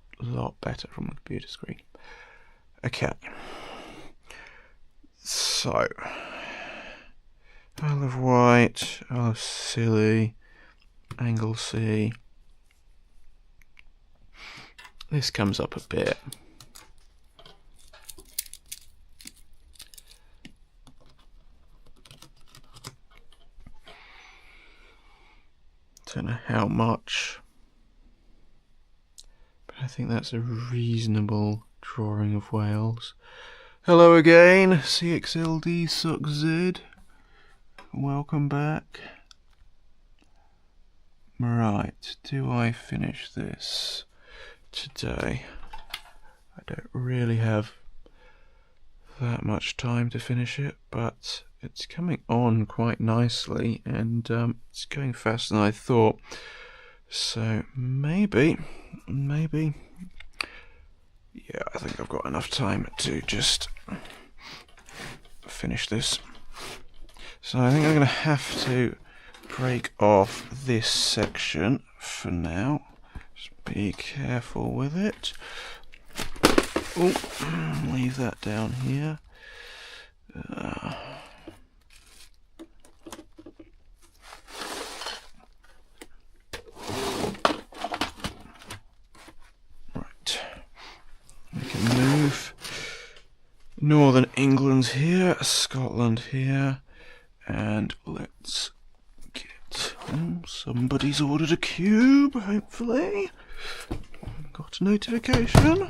better from the computer screen. Okay. So, Isle of Wight, Isle of Scilly, Anglesey. This comes up a bit. Don't know how much, but I think that's a reasonable drawing of Wales. Hello again, CXLD Suck Z. Welcome back. Right, do I finish this today? I don't really have that much time to finish it, but it's coming on quite nicely, and it's going faster than I thought. So maybe, yeah, I think I've got enough time to just finish this. So I think I'm going to have to break off this section for now. Just be careful with it. Oh, leave that down here. Right. We can move Northern England here, Scotland here, and let's get... somebody's ordered a cube, hopefully. Got a notification.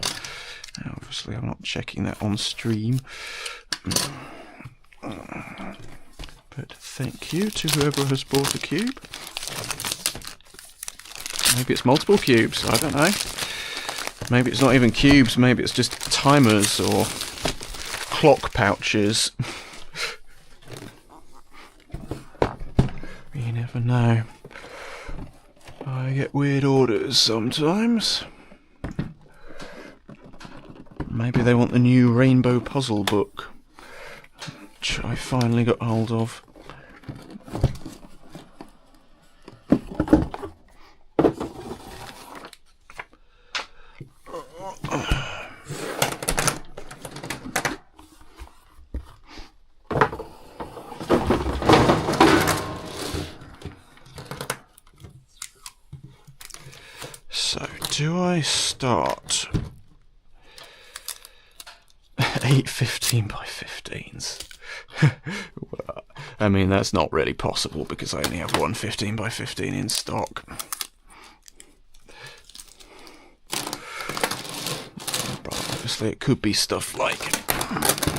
Obviously, I'm not checking that on stream. But thank you to whoever has bought a cube. Maybe it's multiple cubes, I don't know. Maybe it's not even cubes, maybe it's just timers or clock pouches. You never know. I get weird orders sometimes. Maybe they want the new Rainbow Puzzle book, which I finally got hold of. So, do I start 8 15 by 15s? Well, I mean, that's not really possible because I only have one 15 by 15 in stock. But obviously it could be stuff like,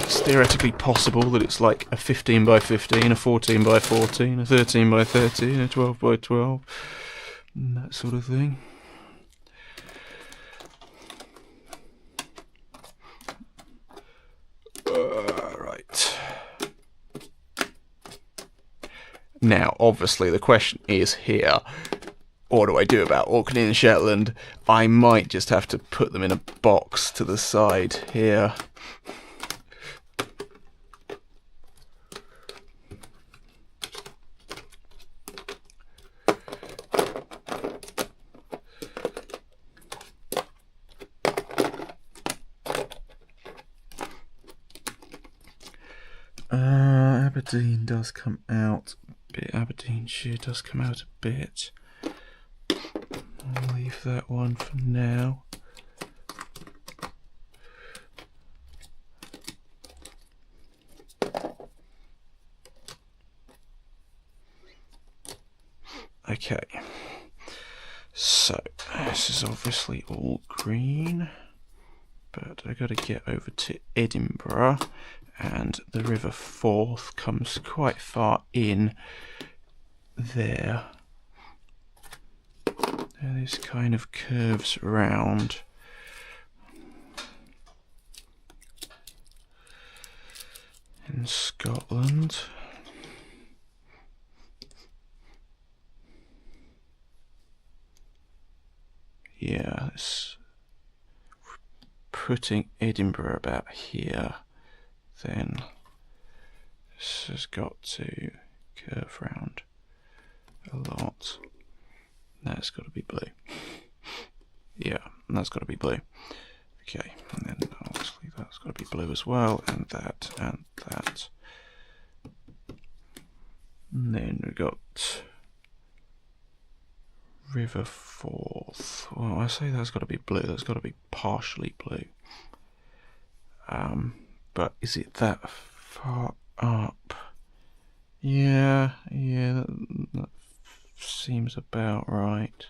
it's theoretically possible that it's like a 15 by 15, a 14 by 14, a 13 by 13, a 12 by 12, and that sort of thing. Right. Now, obviously, the question is here, what do I do about Orkney and Shetland? I might just have to put them in a box to the side here. Aberdeen does come out a bit. Aberdeenshire does come out a bit. I'll leave that one for now. Okay, so this is obviously all green, but I got to get over to Edinburgh, and the River Forth comes quite far in there. And this kind of curves around. In Scotland. Yeah, it's putting Edinburgh about here, then this has got to curve round a lot. That's got to be blue. Yeah, that's got to be blue. Okay, and then obviously that's got to be blue as well, and that, and that. And then we've got River Forth. Well, I say that's got to be blue. That's got to be partially blue. But is it that far up? Yeah, that seems about right.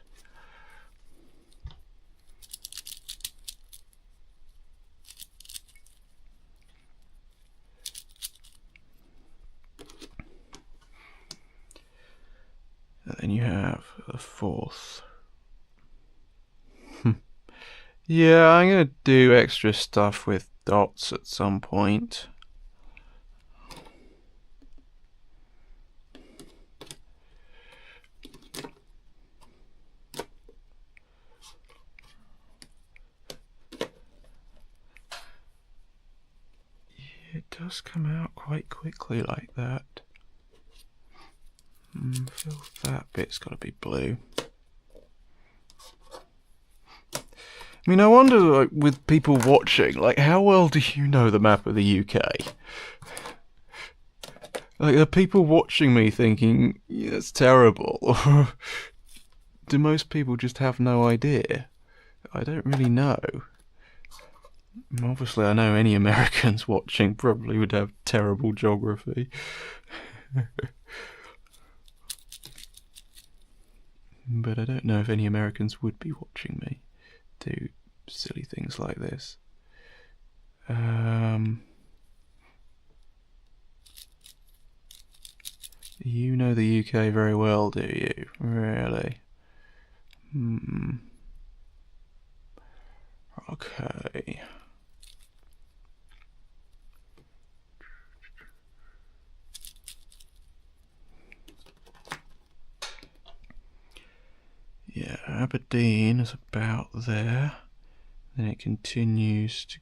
And then you have the Forth. Yeah, I'm going to do extra stuff with dots at some point. It does come out quite quickly like that. Feel that bit's got to be blue. I mean, I wonder, like, with people watching, like, how well do you know the map of the UK? Like, are people watching me thinking, yeah, that's terrible? Or do most people just have no idea? I don't really know. Obviously, I know any Americans watching probably would have terrible geography. But I don't know if any Americans would be watching me do silly things like this. You know the UK very well, do you? Really? Okay. Yeah, Aberdeen is about there. Then it continues to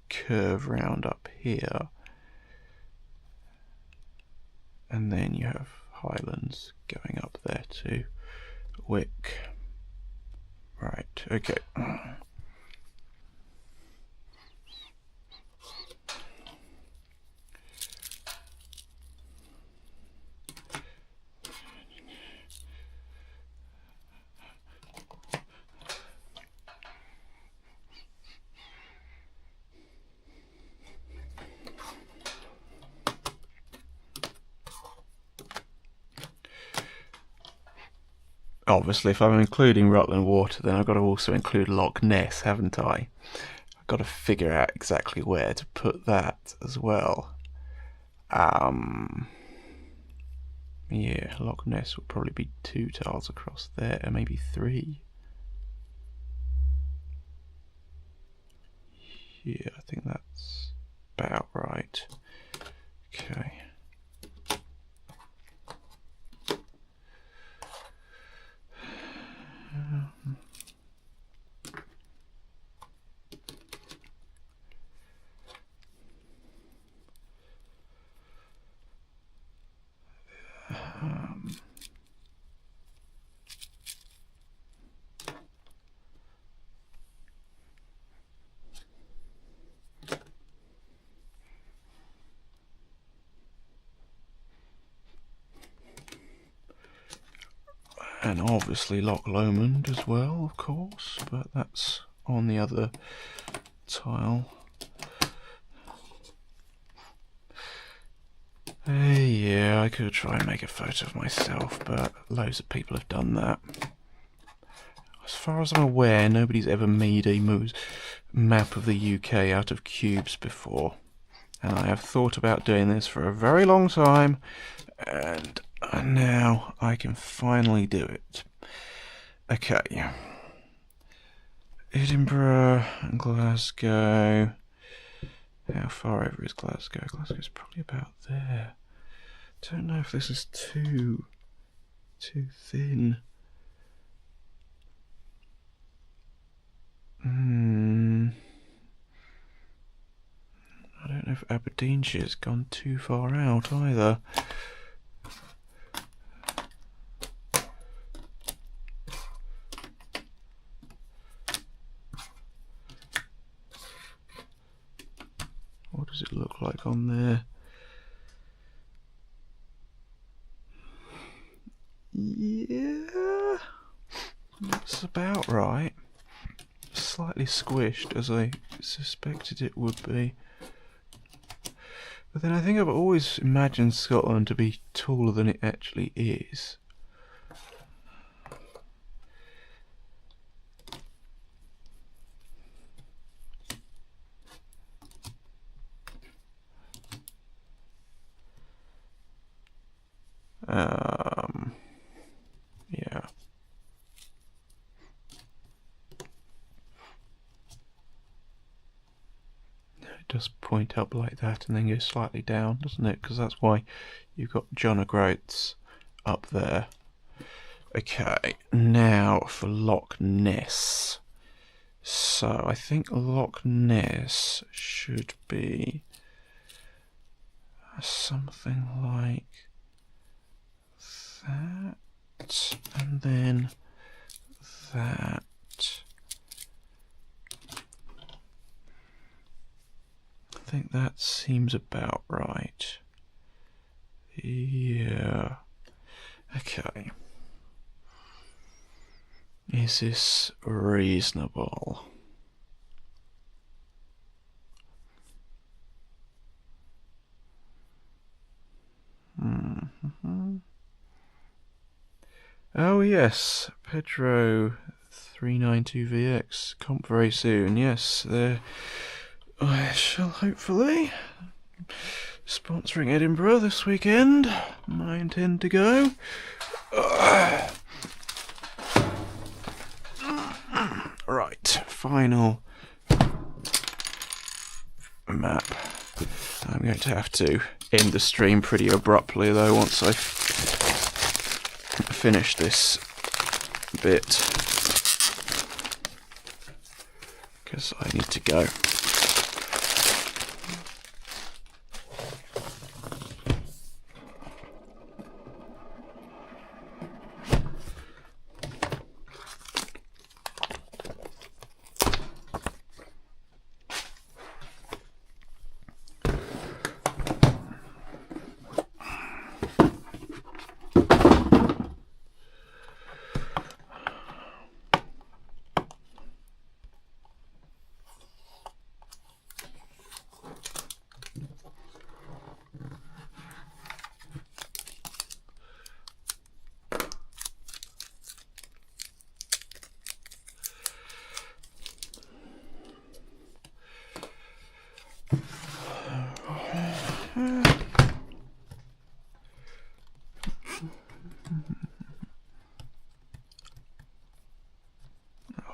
curve round up here. And then you have Highlands going up there to Wick. Right, okay. Obviously, if I'm including Rutland Water, then I've got to also include Loch Ness, haven't I? I've got to figure out exactly where to put that as well. Yeah, Loch Ness will probably be 2 tiles across there, maybe 3. Yeah, I think that's about right. Okay. And obviously Loch Lomond as well, of course, but that's on the other tile. Yeah, I could try and make a photo of myself, but loads of people have done that. As far as I'm aware, nobody's ever made a map of the UK out of cubes before. And I have thought about doing this for a very long time, and now I can finally do it. Okay. Edinburgh and Glasgow. How far over is Glasgow? Glasgow's probably about there. Don't know if this is too thin. I don't know if Aberdeenshire's gone too far out either. What does it look like on there? Yeah, that's about right. Slightly squished, as I suspected it would be. But then I think I've always imagined Scotland to be taller than it actually is. Yeah. It does point up like that and then go slightly down, doesn't it? Because that's why you've got John O'Groats up there. Okay, now for Loch Ness. So I think Loch Ness should be something like that, and then that. I think that seems about right. Yeah. Okay. Is this reasonable? Oh yes, Pedro 392VX comp very soon. Yes, I shall hopefully sponsoring Edinburgh this weekend. I intend to go. Right, final map. I'm going to have to end the stream pretty abruptly though once I finish this bit, because I need to go.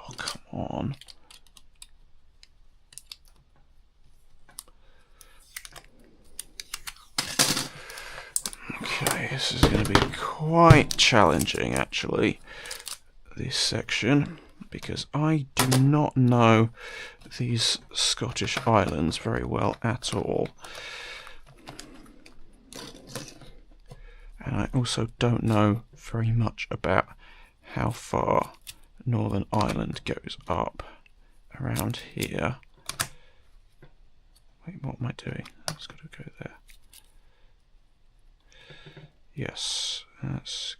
Oh, come on. Okay, this is going to be quite challenging actually, this section, because I do not know these Scottish islands very well at all. And I also don't know very much about how far Northern Ireland goes up around here. Wait, what am I doing? That's got to go there. Yes, that's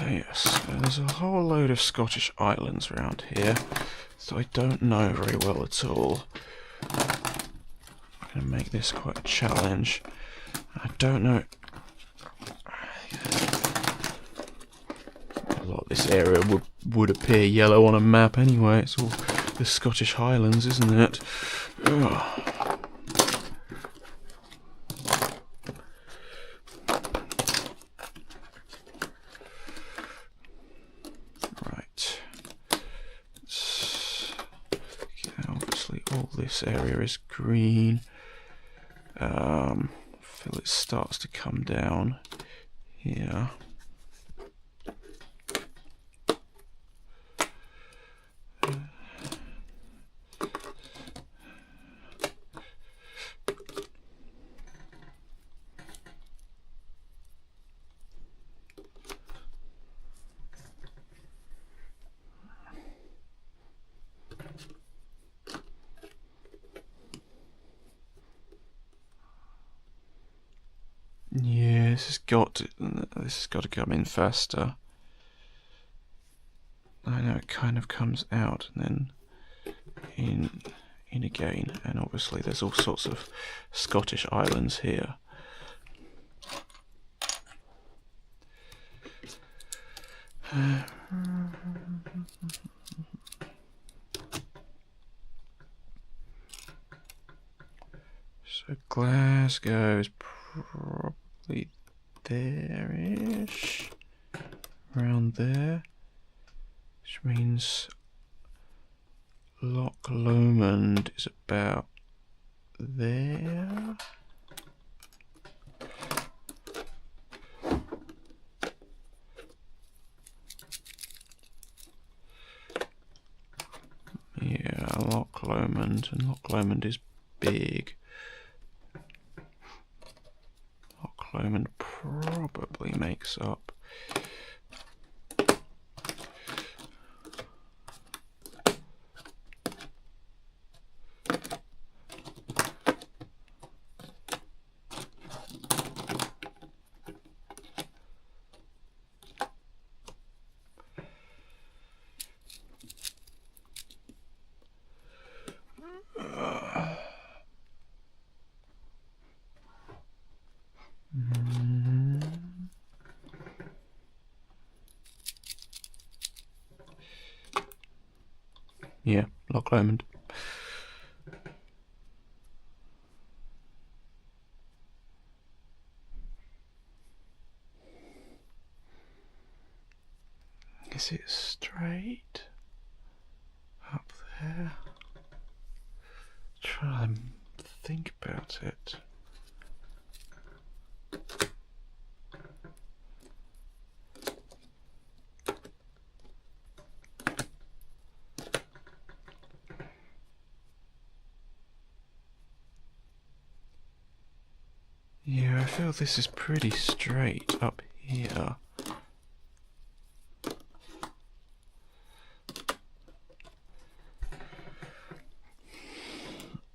Yes, there's a whole load of Scottish islands around here, so I don't know very well at all. I'm going to make this quite a challenge. I don't know. A lot of this area would appear yellow on a map anyway. It's all the Scottish Highlands, isn't it? Ugh. All this area is green. Feel it starts to come down here. Yeah, this has got to come in faster. I know it kind of comes out and then in again, and obviously there's all sorts of Scottish islands here. So Glasgow is probably there-ish, around there, which means Loch Lomond is about there. Yeah, Loch Lomond, and Loch Lomond is big. Loch Lomond probably makes up yeah, Loch Lomond. Is it straight up there? Try and think about it. Yeah, I feel this is pretty straight up here.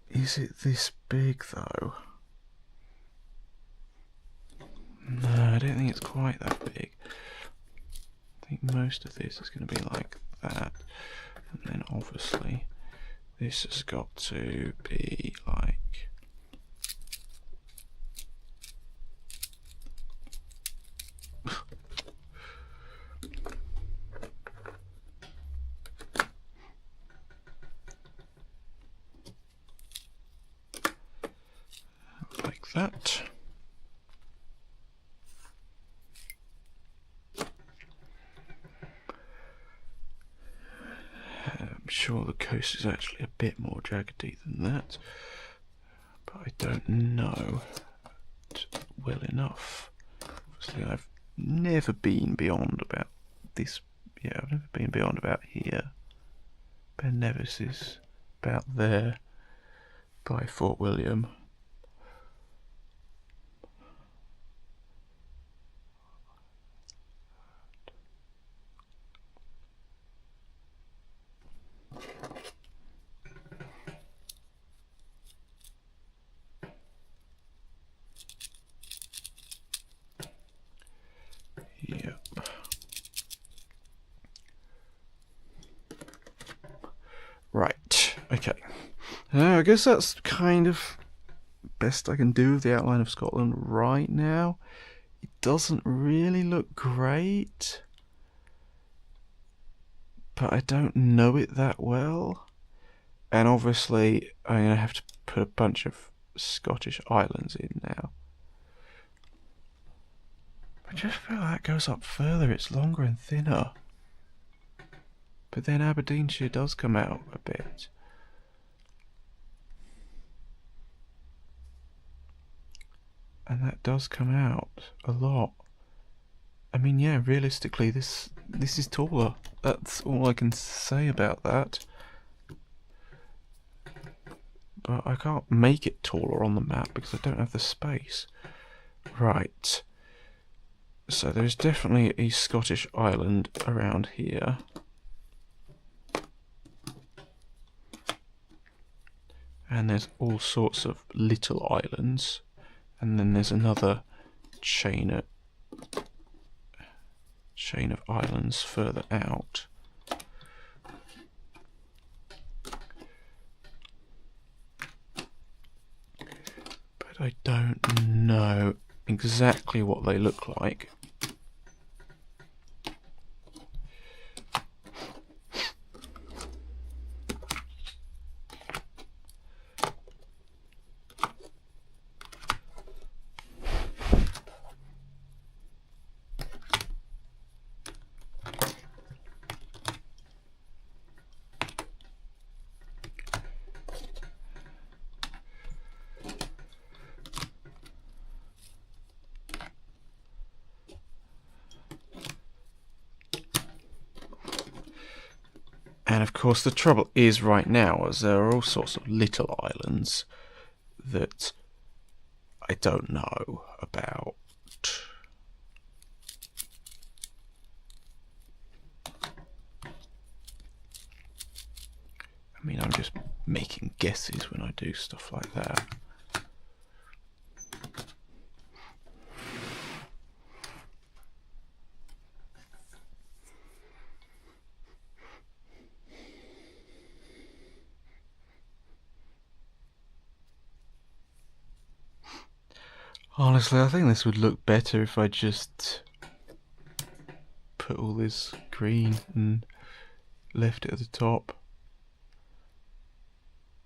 Is it this big though? No, I don't think it's quite that big. I think most of this is going to be like that. And then obviously this has got to be like that. I'm sure the coast is actually a bit more jaggedy than that, but I don't know it well enough. Obviously I've never been beyond about this. Yeah, I've never been beyond about here. Ben Nevis is about there by Fort William. I guess that's kind of best I can do with the outline of Scotland right now. It doesn't really look great, but I don't know it that well. And obviously I'm going to have to put a bunch of Scottish islands in now. I just feel like it goes up further, it's longer and thinner. But then Aberdeenshire does come out a bit. And that does come out a lot. I mean, yeah, realistically, this is taller. That's all I can say about that. But I can't make it taller on the map because I don't have the space. Right. So there's definitely a Scottish island around here. And there's all sorts of little islands. And then there's another chain of islands further out. But I don't know exactly what they look like. And of course the trouble is right now is there are all sorts of little islands that I don't know about. I mean, I'm just making guesses when I do stuff like that. Honestly, I think this would look better if I just put all this green and left it at the top.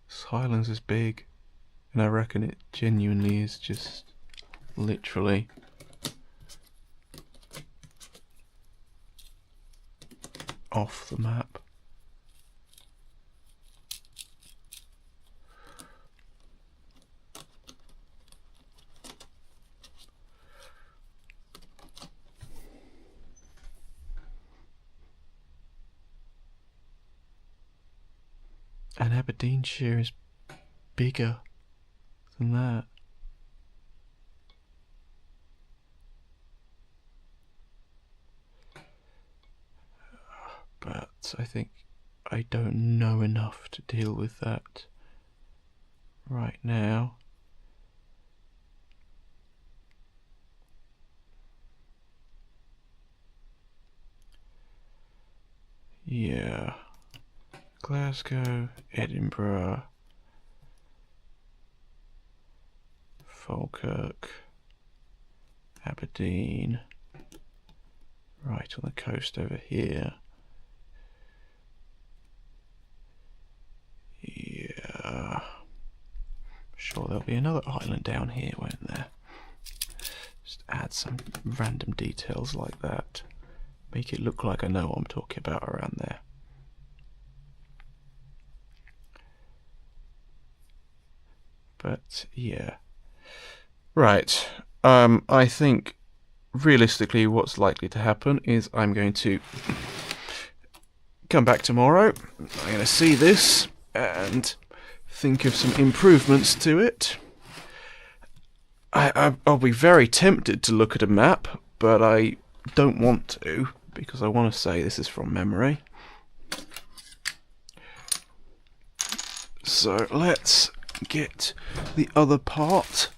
This Highlands is big, and I reckon it genuinely is just literally off the map. And Aberdeenshire is bigger than that. But I think I don't know enough to deal with that right now. Yeah. Glasgow, Edinburgh, Falkirk, Aberdeen, right on the coast over here. Yeah, sure there'll be another island down here, won't there? Just add some random details like that. Make it look like I know what I'm talking about around there. But yeah, right. I think realistically what's likely to happen is I'm going to come back tomorrow. I'm going to see this and think of some improvements to it. I'll be very tempted to look at a map, but I don't want to because I want to say this is from memory. So let's get the other part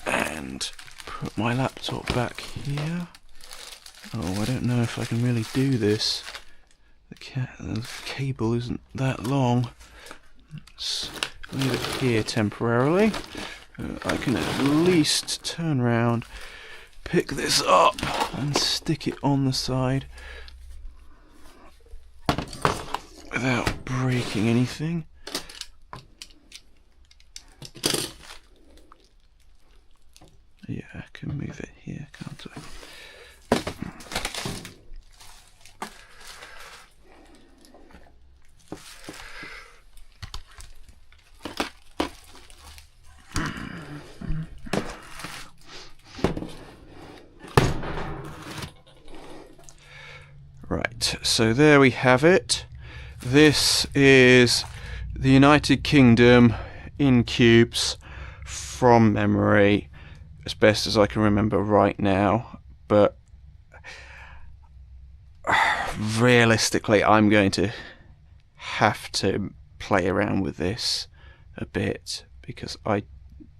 and put my laptop back here. Oh, I don't know if I can really do this. the cable isn't that long. Let's leave it here temporarily. I can at least turn around, pick this up and stick it on the side without breaking anything. Yeah, I can move it here, can't I? Right, so there we have it. This is the United Kingdom in cubes from memory, as best as I can remember right now, but realistically I'm going to have to play around with this a bit because I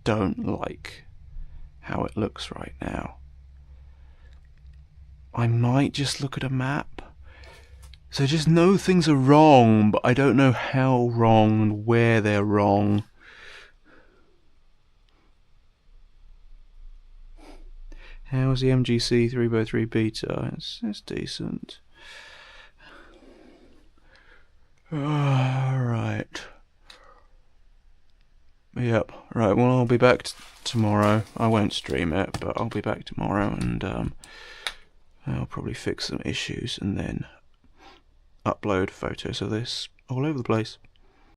don't like how it looks right now. I might just look at a map. So I just know things are wrong, but I don't know how wrong and where they're wrong. How's the MGC 3x3 beta? It's decent. Alright. Yep, right, well I'll be back tomorrow. I won't stream it, but I'll be back tomorrow and I'll probably fix some issues and then upload photos of this all over the place.